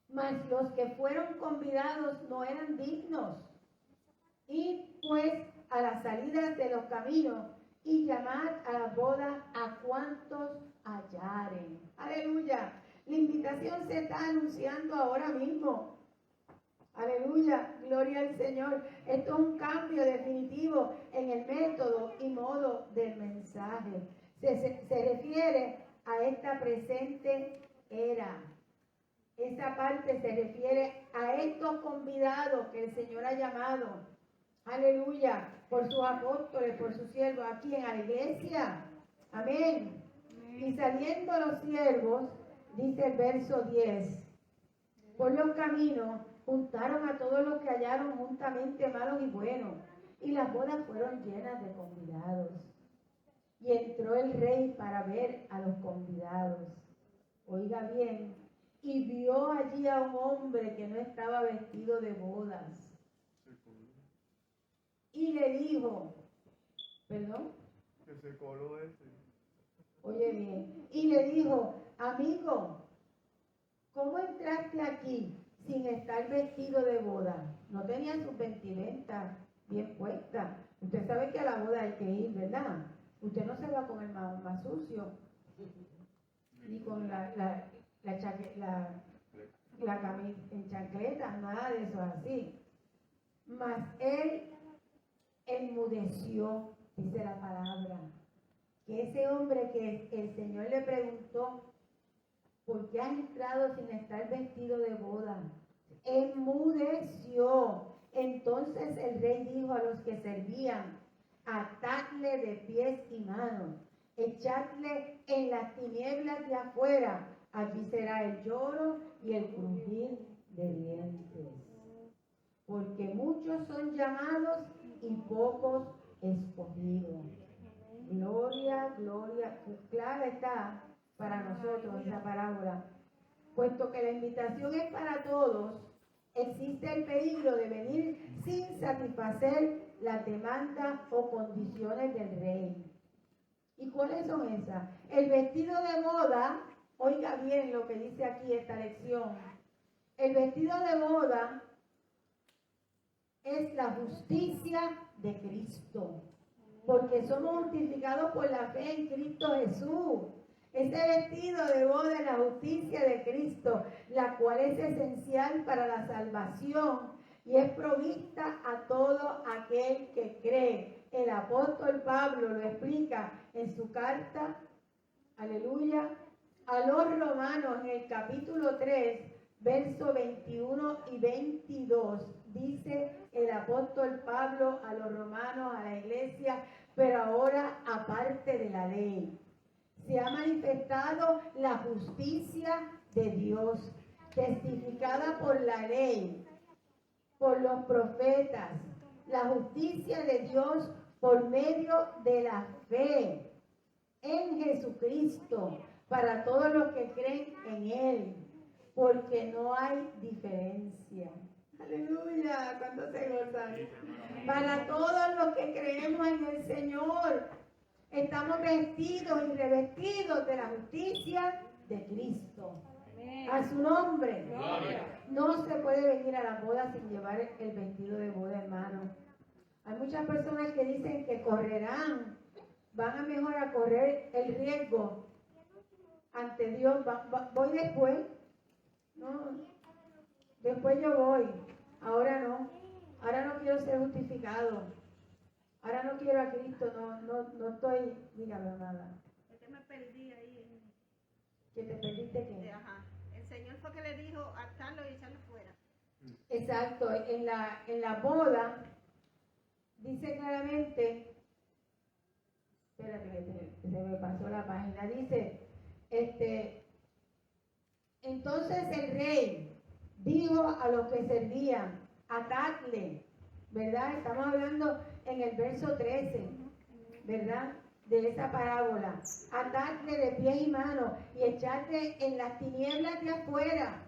Mas los que fueron convidados no eran dignos. Id pues a las salidas de los caminos y llamad a la boda a cuantos hallaren. Aleluya. La invitación se está anunciando ahora mismo. Aleluya. Gloria al Señor. Esto es un cambio definitivo en el método y modo del mensaje. Se refiere a esta presente era. Esa parte se refiere a estos convidados que el Señor ha llamado. Aleluya, por sus apóstoles, por sus siervos, aquí en la iglesia. Amén. Y saliendo los siervos, dice el verso 10, por los caminos juntaron a todos los que hallaron juntamente malos y buenos, y las bodas fueron llenas de convidados. Y entró el rey para ver a los convidados. Oiga bien, y vio allí a un hombre que no estaba vestido de bodas. Y le dijo, ¿perdón? Que se coló ese. Oye bien, y le dijo, amigo, ¿cómo entraste aquí sin estar vestido de boda? No tenía sus vestimentas bien puestas. Usted sabe que a la boda hay que ir, ¿verdad? Usted no se va con el más sucio, ni con la camisa en chancleta, nada de eso así. Mas él enmudeció, dice la palabra, que ese hombre que el Señor le preguntó, ¿por qué has entrado sin estar vestido de boda? Enmudeció. Entonces el rey dijo a los que servían, atadle de pies y manos, echadle en las tinieblas de afuera, allí será el lloro y el crujir de dientes. Porque muchos son llamados y pocos escogidos. Gloria, gloria, clara está para nosotros esa parábola. Puesto que la invitación es para todos, existe el peligro de venir sin satisfacer las demandas o condiciones del rey. ¿Y cuáles son esas? El vestido de boda Oiga bien lo que dice aquí esta lección. El vestido de boda es la justicia de Cristo, porque somos justificados por la fe en Cristo Jesús. Ese vestido de boda es la justicia de Cristo, la cual es esencial para la salvación y es provista a todo aquel que cree. El apóstol Pablo lo explica en su carta, aleluya, a los romanos en el capítulo 3, versos 21 y 22. Dice el apóstol Pablo a los romanos, a la iglesia, pero ahora aparte de la ley, se ha manifestado la justicia de Dios, testificada por la ley, por los profetas, la justicia de Dios por medio de la fe en Jesucristo, para todos los que creen en Él, porque no hay diferencia. Aleluya, ¿cuántos se gozan? Para todos los que creemos en el Señor, estamos vestidos y revestidos de la justicia de Cristo. A su nombre. No se puede venir a la boda sin llevar el vestido de boda, hermano. Hay muchas personas que dicen que correrán, van a mejor a correr el riesgo ante Dios. Voy después. No, después yo voy. Ahora no. Ahora no quiero ser justificado. Ahora no quiero a Cristo. No estoy. Dígame, amada. Es que me perdí ahí. ¿Que te perdiste qué? Ajá. El Señor fue que le dijo atarlo y echarlo fuera. Exacto. En la boda dice claramente. Espérate, se me pasó la página. Dice, entonces el rey dijo a los que servían, atadle, ¿verdad? Estamos hablando en el verso 13, ¿verdad? De esa parábola. Atadle de pies y manos y echadle en las tinieblas de afuera.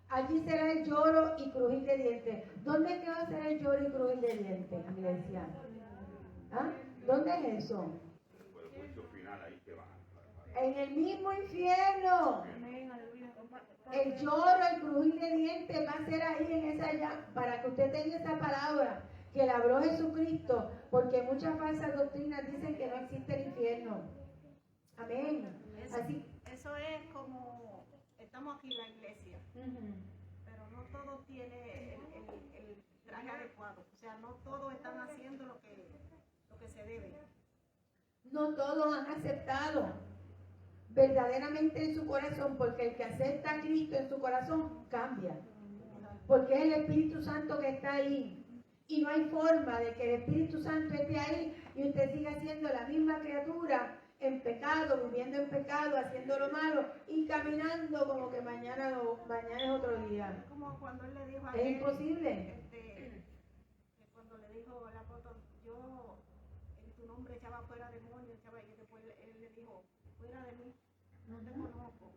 Allí será el lloro y crujir de dientes. ¿Dónde es que va a ser el lloro y crujir de dientes, iglesia? ¿Ah? ¿Dónde es eso? En el mismo infierno. El lloro, el crujir de dientes va a ser ahí en esa llama, para que usted tenga esa palabra que la habló Jesucristo, porque muchas falsas doctrinas dicen que no existe el infierno. Amén. Eso es como estamos aquí en la iglesia, pero no todos tienen el traje adecuado, o sea, no todos están haciendo lo que se debe. No todos han aceptado verdaderamente en su corazón, porque el que acepta a Cristo en su corazón cambia, porque es el Espíritu Santo que está ahí, y no hay forma de que el Espíritu Santo esté ahí y usted siga siendo la misma criatura en pecado, viviendo en pecado, haciendo lo malo y caminando como que mañana es otro día. Es como cuando él le dijo a Es imposible. Cuando le dijo al apóstol, yo en tu nombre echaba fuera demonios, y después él le dijo, fuera de mí, no te conozco.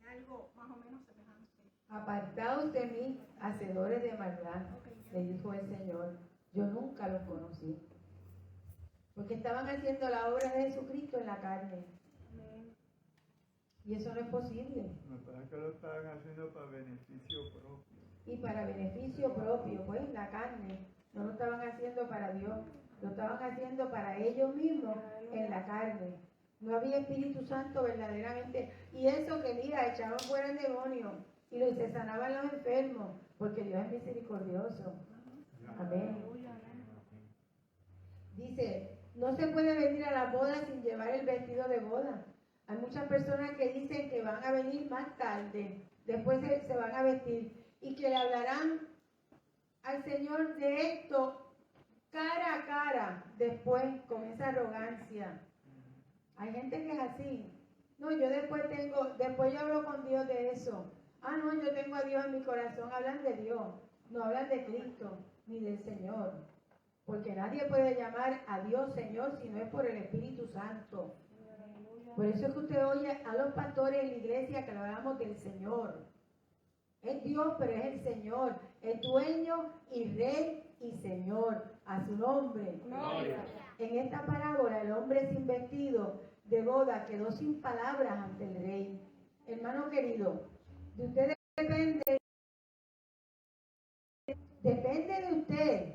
Es algo más o menos semejante. Apartaos de mí, hacedores de maldad, le dijo el Señor. Yo nunca los conocí. Porque estaban haciendo la obra de Jesucristo en la carne. Y eso no es posible. Me parece que lo estaban haciendo para beneficio propio. Y para beneficio propio, pues en la carne. No lo estaban haciendo para Dios. Lo estaban haciendo para ellos mismos en la carne. No había Espíritu Santo verdaderamente. Y eso que mira, echaban fuera el demonio. Y se sanaban los enfermos. Porque Dios es misericordioso. Amén. Dice, no se puede venir a la boda sin llevar el vestido de boda. Hay muchas personas que dicen que van a venir más tarde, después se van a vestir y que le hablarán al Señor de esto cara a cara, después con esa arrogancia. Hay gente que es así. No, yo después yo hablo con Dios de eso. Ah, no, yo tengo a Dios en mi corazón. Hablan de Dios, no hablan de Cristo ni del Señor. Porque nadie puede llamar a Dios Señor si no es por el Espíritu Santo. Por eso es que usted oye a los pastores en la iglesia que hablamos del Señor. Es Dios, pero es el Señor. Es dueño y rey y Señor. A su nombre. Gloria. En esta parábola, el hombre sin vestido de boda quedó sin palabras ante el rey. Hermano querido, de usted depende de usted.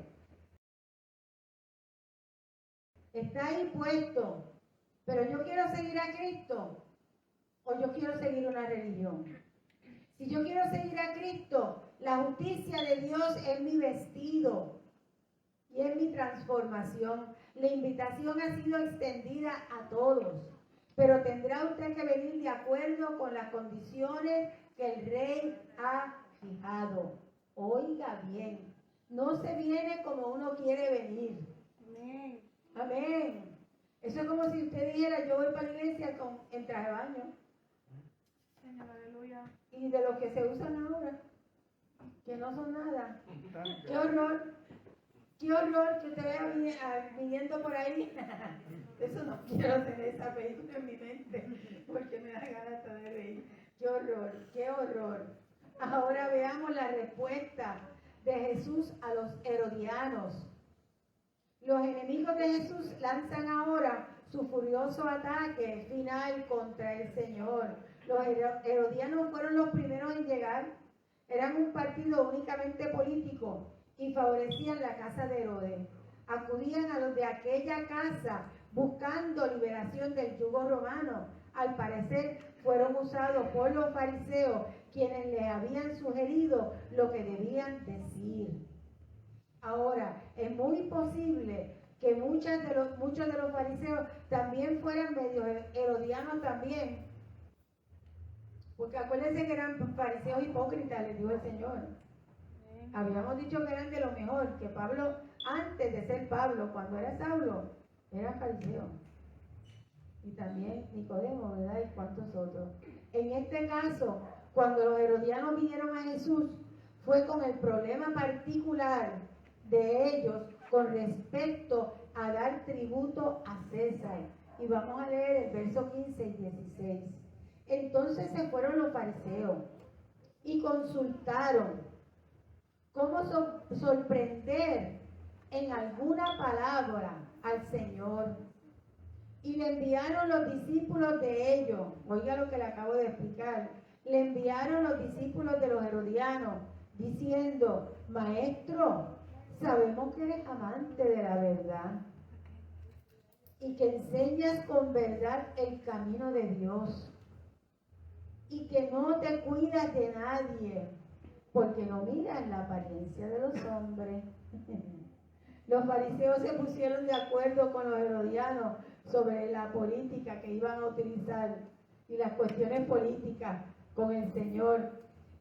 Está ahí puesto, pero yo quiero seguir a Cristo o yo quiero seguir una religión. Si yo quiero seguir a Cristo, la justicia de Dios es mi vestido y es mi transformación. La invitación ha sido extendida a todos, pero tendrá usted que venir de acuerdo con las condiciones que el rey ha fijado. Oiga bien, no se viene como uno quiere venir. Amén. Amén. Eso es como si usted dijera, yo voy para la iglesia en traje de baño. Señor, aleluya. Y de los que se usan ahora, que no son nada. ¡Qué horror! ¡Qué horror que usted vea viniendo por ahí! Eso no quiero tener esa película en mi mente, porque me da ganas hasta de reír. ¡Qué horror! ¡Qué horror! Ahora veamos la respuesta de Jesús a los herodianos. Los enemigos de Jesús lanzan ahora su furioso ataque final contra el Señor. Los herodianos fueron los primeros en llegar. Eran un partido únicamente político y favorecían la casa de Herodes. Acudían a los de aquella casa buscando liberación del yugo romano. Al parecer fueron usados por los fariseos, quienes les habían sugerido lo que debían decir. Ahora, es muy posible que muchos de los fariseos también fueran medio herodianos también. Porque acuérdense que eran fariseos hipócritas, les dijo el Señor. Habíamos dicho que eran de lo mejor, que Pablo, antes de ser Pablo, cuando era Saulo, era fariseo. Y también Nicodemo, ¿verdad? Y cuantos otros. En este caso, cuando los herodianos vinieron a Jesús, fue con el problema particular de ellos con respecto a dar tributo a César. Y vamos a leer el verso 15 y 16. Entonces se fueron los fariseos y consultaron cómo sorprender en alguna palabra al Señor. Y le enviaron los discípulos de ellos, oiga lo que le acabo de explicar, le enviaron los discípulos de los herodianos, diciendo, Maestro, sabemos que eres amante de la verdad y que enseñas con verdad el camino de Dios y que no te cuidas de nadie, porque no miras la apariencia de los hombres. Los fariseos se pusieron de acuerdo con los herodianos sobre la política que iban a utilizar y las cuestiones políticas con el Señor.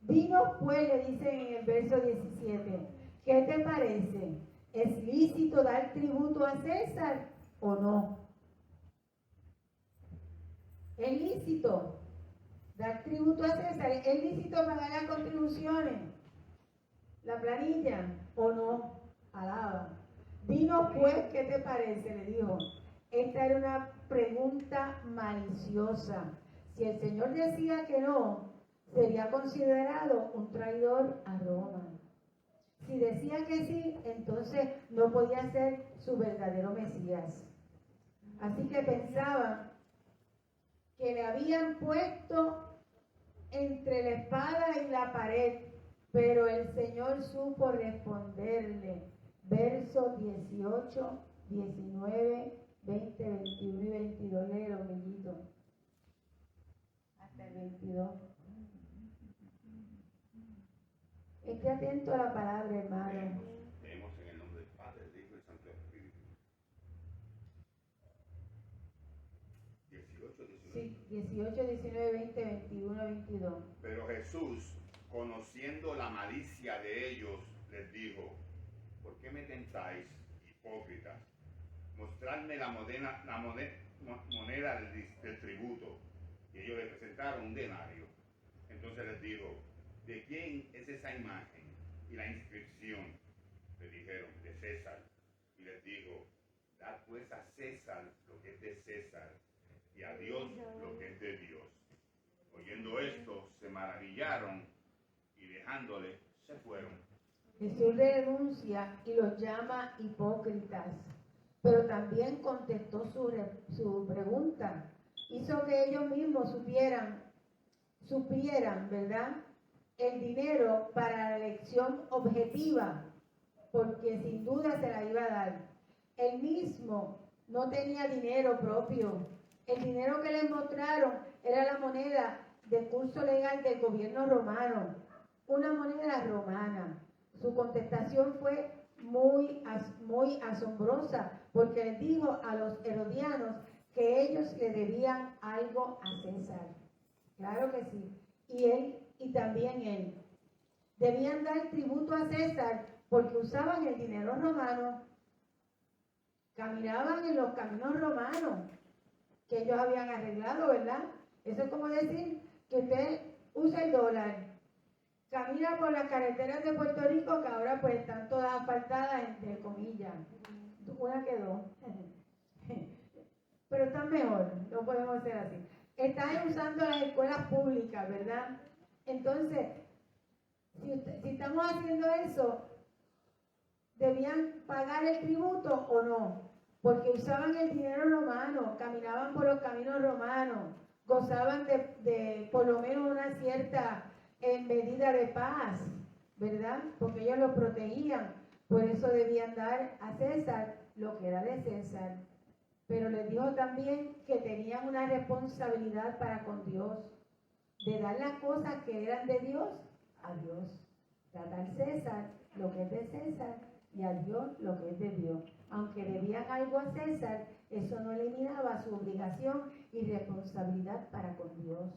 Dinos pues, le dicen en el verso 17, ¿qué te parece? ¿Es lícito dar tributo a César o no? ¿Es lícito dar tributo a César? ¿Es lícito pagar las contribuciones? ¿La planilla o no? Alaba. Dinos pues, ¿qué te parece? Le dijo. Esta era una pregunta maliciosa. Si el Señor decía que no, sería considerado un traidor a Roma. Si decía que sí, entonces no podía ser su verdadero Mesías. Así que pensaban que le habían puesto entre la espada y la pared, pero el Señor supo responderle. Versos 18, 19, 20, 21 y 22, léelo, amiguito. Hasta el 22. Esté atento a la palabra, hermano. Leemos en el nombre del Padre, del Hijo y del Santo Espíritu. 18, 19. Sí, 18, 19, 20, 21, 22. Pero Jesús, conociendo la malicia de ellos, les dijo, ¿por qué me tentáis, hipócritas? Mostradme la moneda del tributo. Y ellos le presentaron un denario. Entonces les dijo, ¿de quién es esa imagen y la inscripción? Le dijeron, de César. Y les dijo, dad pues a César lo que es de César y a Dios lo que es de Dios. Oyendo esto, se maravillaron y dejándole, se fueron. Jesús le denuncia y los llama hipócritas, pero también contestó su pregunta. hizo que ellos mismos supieran, ¿verdad?, el dinero para la elección objetiva, porque sin duda se la iba a dar. Él mismo no tenía dinero propio. El dinero que les mostraron era la moneda de curso legal del gobierno romano, una moneda romana. Su contestación fue muy asombrosa, porque les dijo a los herodianos que ellos le debían algo a César. Claro que sí. Y él, y también él, debían dar tributo a César porque usaban el dinero romano, caminaban en los caminos romanos que ellos habían arreglado, ¿verdad? Eso es como decir que usted usa el dólar, camina por las carreteras de Puerto Rico que ahora pues están todas asfaltadas, entre comillas. Una quedó. Pero están mejor, no podemos ser así. Están usando las escuelas públicas, ¿verdad? Entonces, si estamos haciendo eso, ¿debían pagar el tributo o no? Porque usaban el dinero romano, caminaban por los caminos romanos, gozaban de por lo menos una cierta medida de paz, ¿verdad? Porque ellos lo protegían. Por eso debían dar a César lo que era de César. Pero les dijo también que tenían una responsabilidad para con Dios, de dar las cosas que eran de Dios a Dios. Dar César lo que es de César y a Dios lo que es de Dios. Aunque debían algo a César, eso no eliminaba su obligación y responsabilidad para con Dios.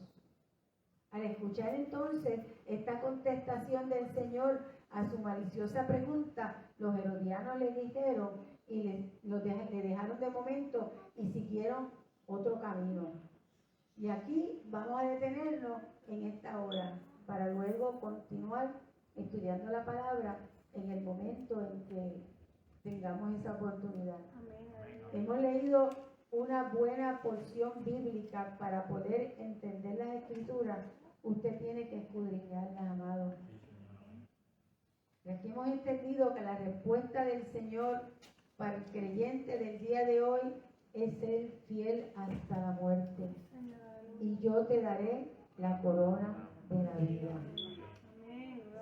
Al escuchar entonces esta contestación del Señor a su maliciosa pregunta, los herodianos le dijeron y le dejaron de momento y siguieron otro camino. Y aquí vamos a detenernos en esta hora para luego continuar estudiando la palabra en el momento en que tengamos esa oportunidad. Hemos leído una buena porción bíblica para poder entender las Escrituras. Usted tiene que escudriñarlas, amado. Y aquí hemos entendido que la respuesta del Señor para el creyente del día de hoy es ser fiel hasta la muerte. Y yo te daré la corona de la vida.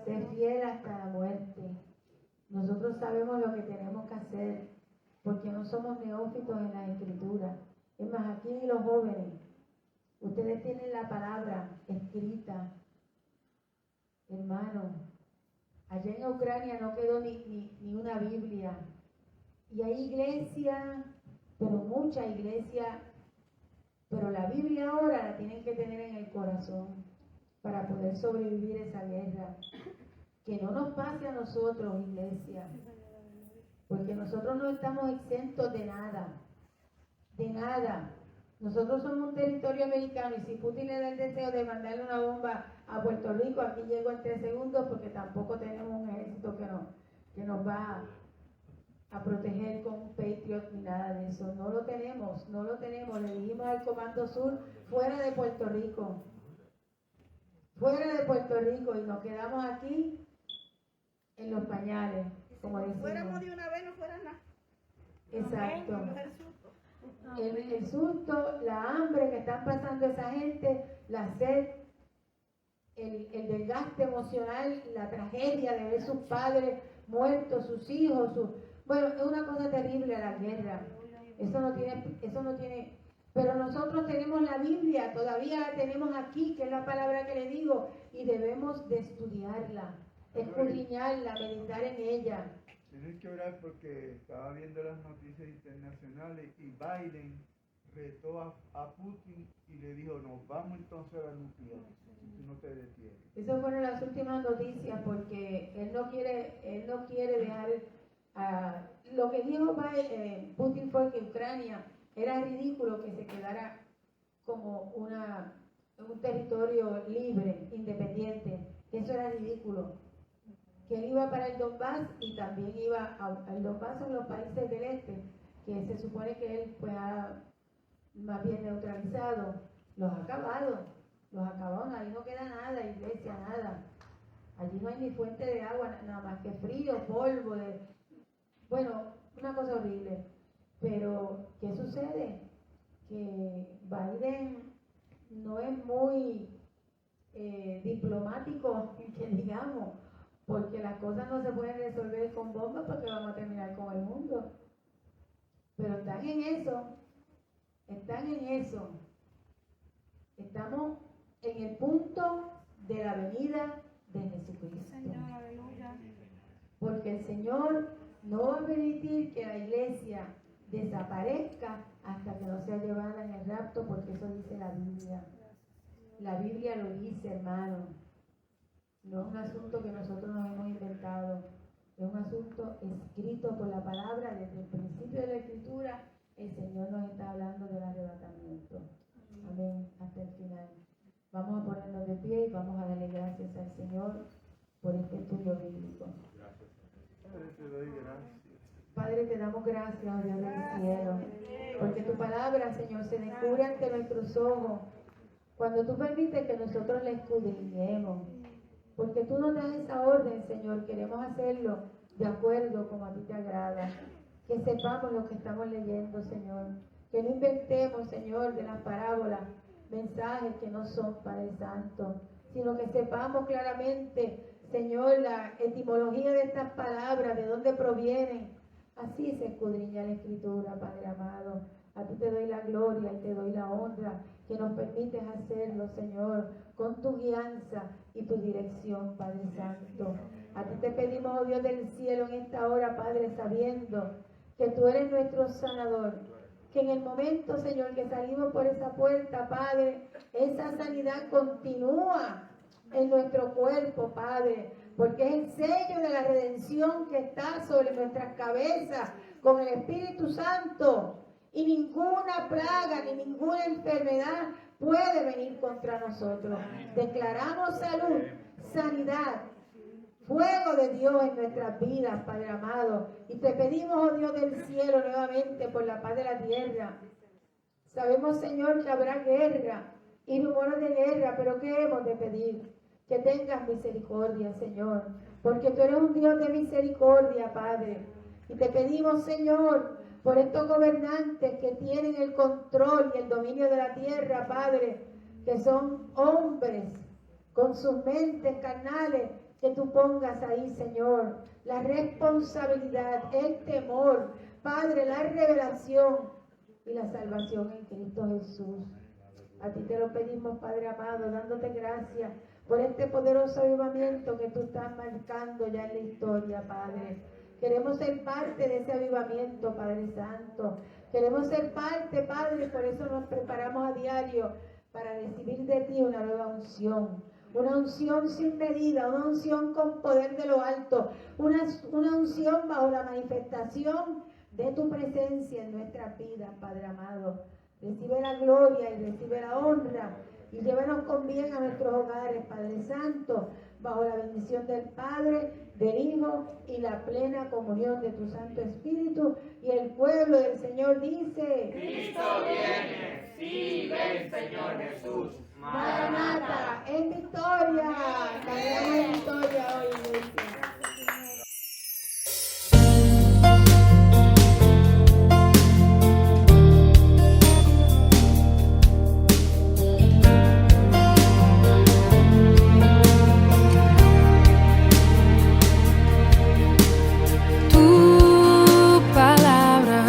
Ser fiel hasta la muerte. Nosotros sabemos lo que tenemos que hacer, porque no somos neófitos en la Escritura. Es más, aquí los jóvenes, ustedes tienen la palabra escrita, hermano. Allá en Ucrania no quedó ni una Biblia. Y hay iglesia, pero mucha iglesia, pero la Biblia ahora la tienen que tener en el corazón para poder sobrevivir esa guerra. Que no nos pase a nosotros, iglesia, porque nosotros no estamos exentos de nada, de nada. Nosotros somos un territorio americano y si Putin le da el deseo de mandarle una bomba a Puerto Rico, aquí llego en 3 segundos porque tampoco tenemos un ejército que nos va a proteger con un Patriot ni nada de eso. No lo tenemos. Le dijimos al Comando Sur, fuera de Puerto Rico y nos quedamos aquí en los pañales, como decimos. Fuéramos de una vez, no fuera nada. Exacto. El susto. El susto, la hambre que están pasando esa gente, la sed, el desgaste emocional, la tragedia de ver sus padres muertos, sus hijos, bueno, es una cosa terrible la guerra. Eso no tiene, pero nosotros tenemos la Biblia, todavía la tenemos aquí, que es la palabra que le digo, y debemos de estudiarla, escudriñarla, meditar en ella. Tienes que orar porque estaba viendo las noticias internacionales y Biden retó a Putin y le dijo, nos vamos entonces a la nuclear, si tú no te detienes. Esas fueron las últimas noticias porque él no quiere dejar, lo que dijo Putin fue que Ucrania era ridículo que se quedara como un territorio libre, independiente, que eso era ridículo. Que él iba para el Donbass y también iba al Donbass, son los países del este, que se supone que él pues ha más bien neutralizado, los ha acabado, ahí no queda nada, iglesia, nada. Allí no hay ni fuente de agua, nada más que frío, polvo, bueno, una cosa horrible. Pero, ¿qué sucede? que Biden no es muy diplomático, que digamos, porque las cosas no se pueden resolver con bombas porque vamos a terminar con el mundo. Pero están en eso. Estamos en el punto de la venida de Jesucristo. Señor, aleluya. Porque el Señor no va a permitir que la iglesia desaparezca hasta que no sea llevada en el rapto, porque eso dice la Biblia. La Biblia lo dice, hermano. No es un asunto que nosotros nos hemos inventado. Es un asunto escrito por la palabra. Desde el principio de la Escritura, el Señor nos está hablando del arrebatamiento. Amén. Hasta el final. Vamos a ponernos de pie y vamos a darle gracias al Señor por este estudio bíblico. Padre, te doy gracias. Padre, te damos gracias, oh Dios del cielo, porque tu palabra, Señor, se descubre ante nuestros ojos cuando tú permites que nosotros la escudriñemos. Porque tú nos das esa orden, Señor, queremos hacerlo de acuerdo como a ti te agrada. Que sepamos lo que estamos leyendo, Señor. Que no inventemos, Señor, de las parábolas mensajes que no son, Padre Santo, sino que sepamos claramente, Señor, la etimología de estas palabras, de dónde provienen. Así se escudriña la Escritura, Padre amado. A ti te doy la gloria y te doy la honra que nos permites hacerlo, Señor, con tu guianza y tu dirección, Padre Santo. A ti te pedimos, oh Dios del cielo, en esta hora, Padre, sabiendo que tú eres nuestro sanador, que en el momento, Señor, que salimos por esa puerta, Padre, esa sanidad continúa en nuestro cuerpo, Padre, porque es el sello de la redención que está sobre nuestras cabezas con el Espíritu Santo, y ninguna plaga ni ninguna enfermedad puede venir contra nosotros. Declaramos salud, sanidad, fuego de Dios en nuestras vidas, Padre amado, y te pedimos, oh Dios del cielo, nuevamente por la paz de la tierra. Sabemos, Señor, que habrá guerra y rumores de guerra, pero ¿qué hemos de pedir? Que tengas misericordia, Señor, porque tú eres un Dios de misericordia, Padre. Y te pedimos, Señor, por estos gobernantes que tienen el control y el dominio de la tierra, Padre, que son hombres con sus mentes carnales, que tú pongas ahí, Señor, la responsabilidad, el temor, Padre, la revelación y la salvación en Cristo Jesús. A ti te lo pedimos, Padre amado, dándote gracias por este poderoso avivamiento que tú estás marcando ya en la historia, Padre. Queremos ser parte de ese avivamiento, Padre Santo. Queremos ser parte, Padre, por eso nos preparamos a diario para recibir de ti una nueva unción. Una unción sin medida, una unción con poder de lo alto, una unción bajo la manifestación de tu presencia en nuestras vidas, Padre amado. Recibe la gloria y recibe la honra y llévanos con bien a nuestros hogares, Padre Santo, bajo la bendición del Padre, del Hijo y la plena comunión de tu Santo Espíritu. Y el pueblo del Señor dice: Cristo viene, sí, ven Señor Jesús. Maranata, en victoria. Cantamos en victoria hoy, iglesia. Tu palabra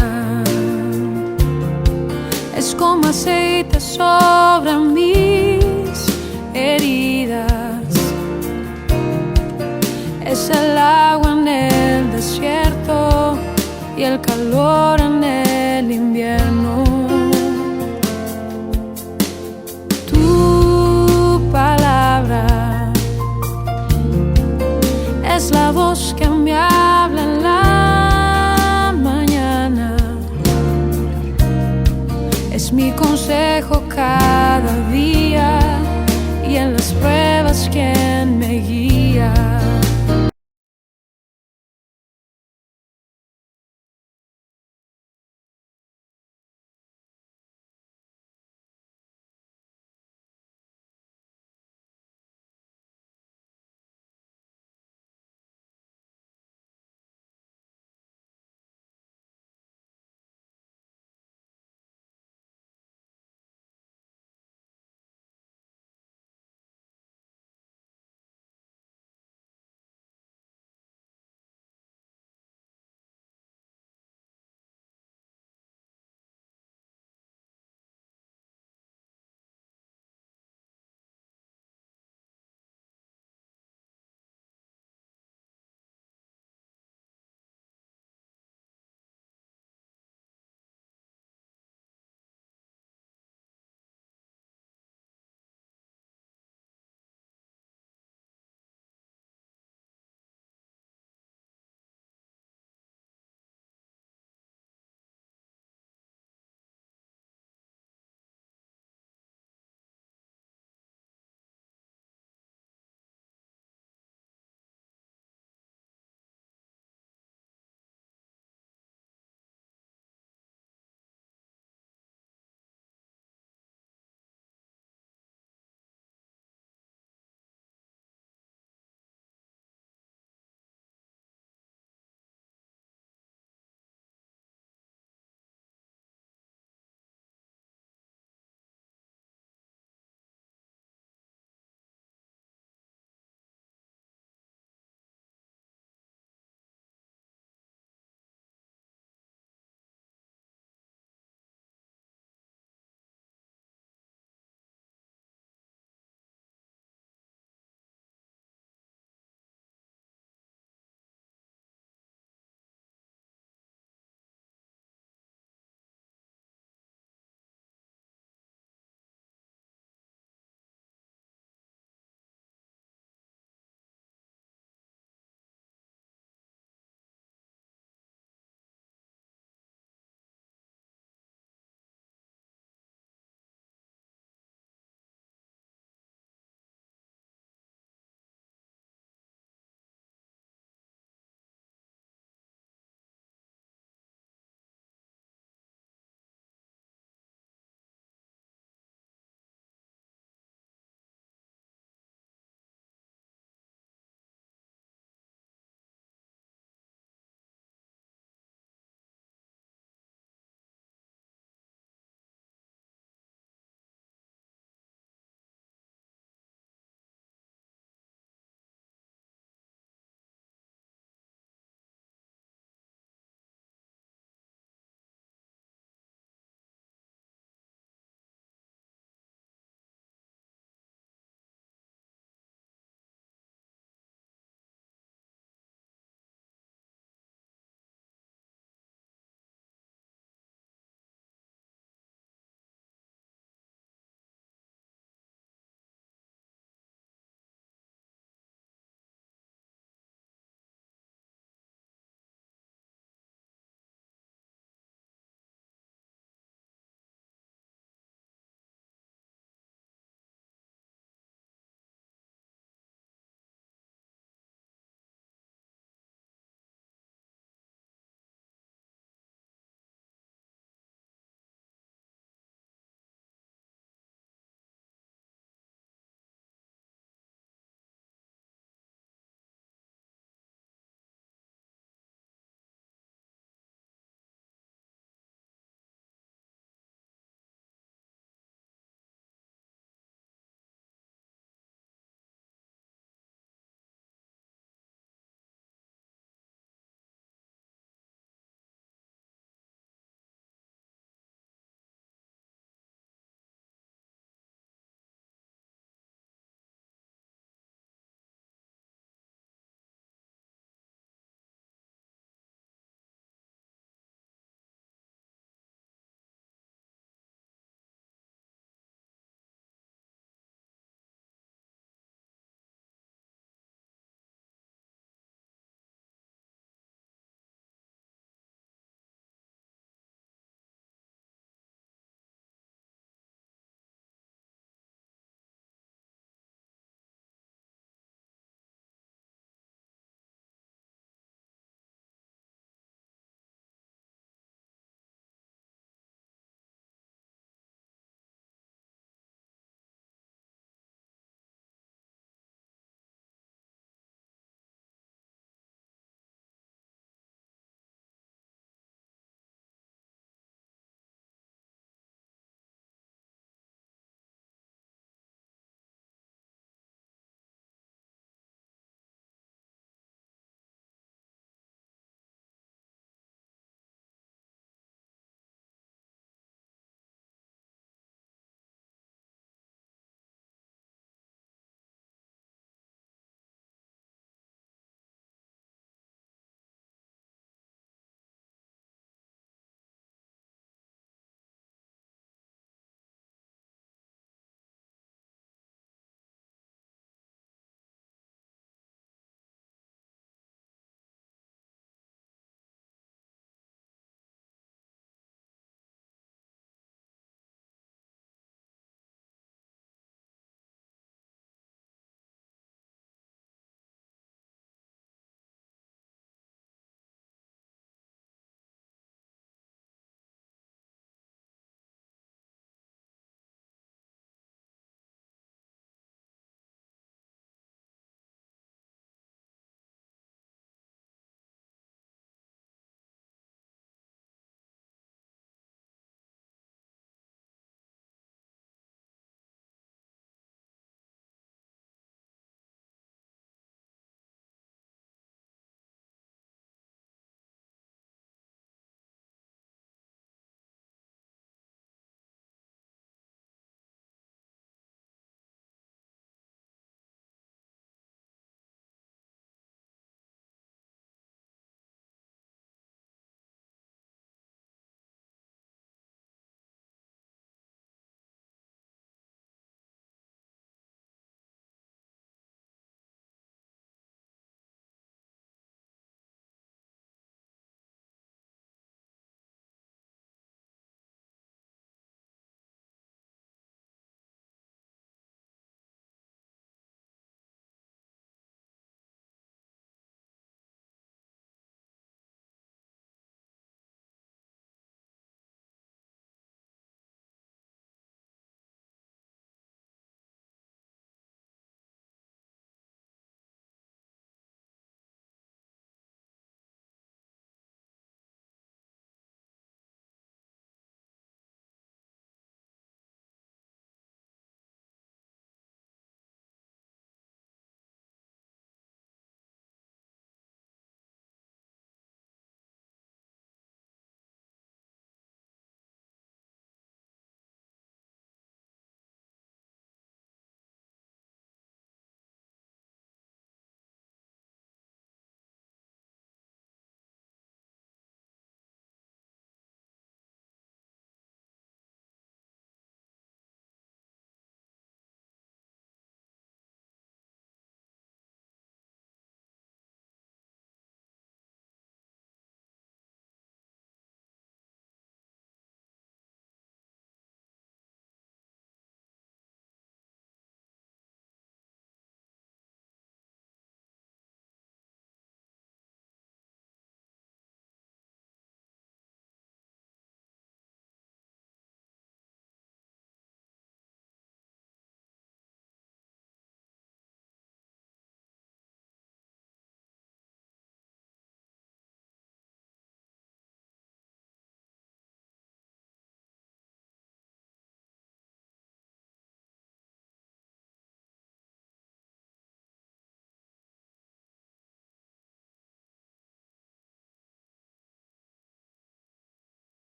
es como aceite sobre mis heridas, es el agua en el desierto y el calor en el invierno. Tu palabra es la voz que me habla en la mañana, es mi consejo cada día y en las pruebas quien me guía.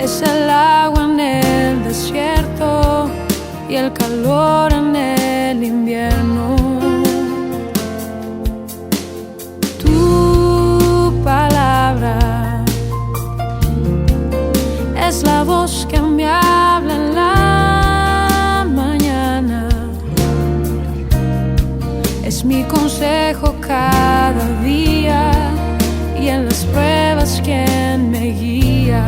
Es el agua en el desierto y el calor en el invierno. Tu palabra es la voz que me habla en la mañana. Es mi consejo cada día y en las pruebas quien me guía.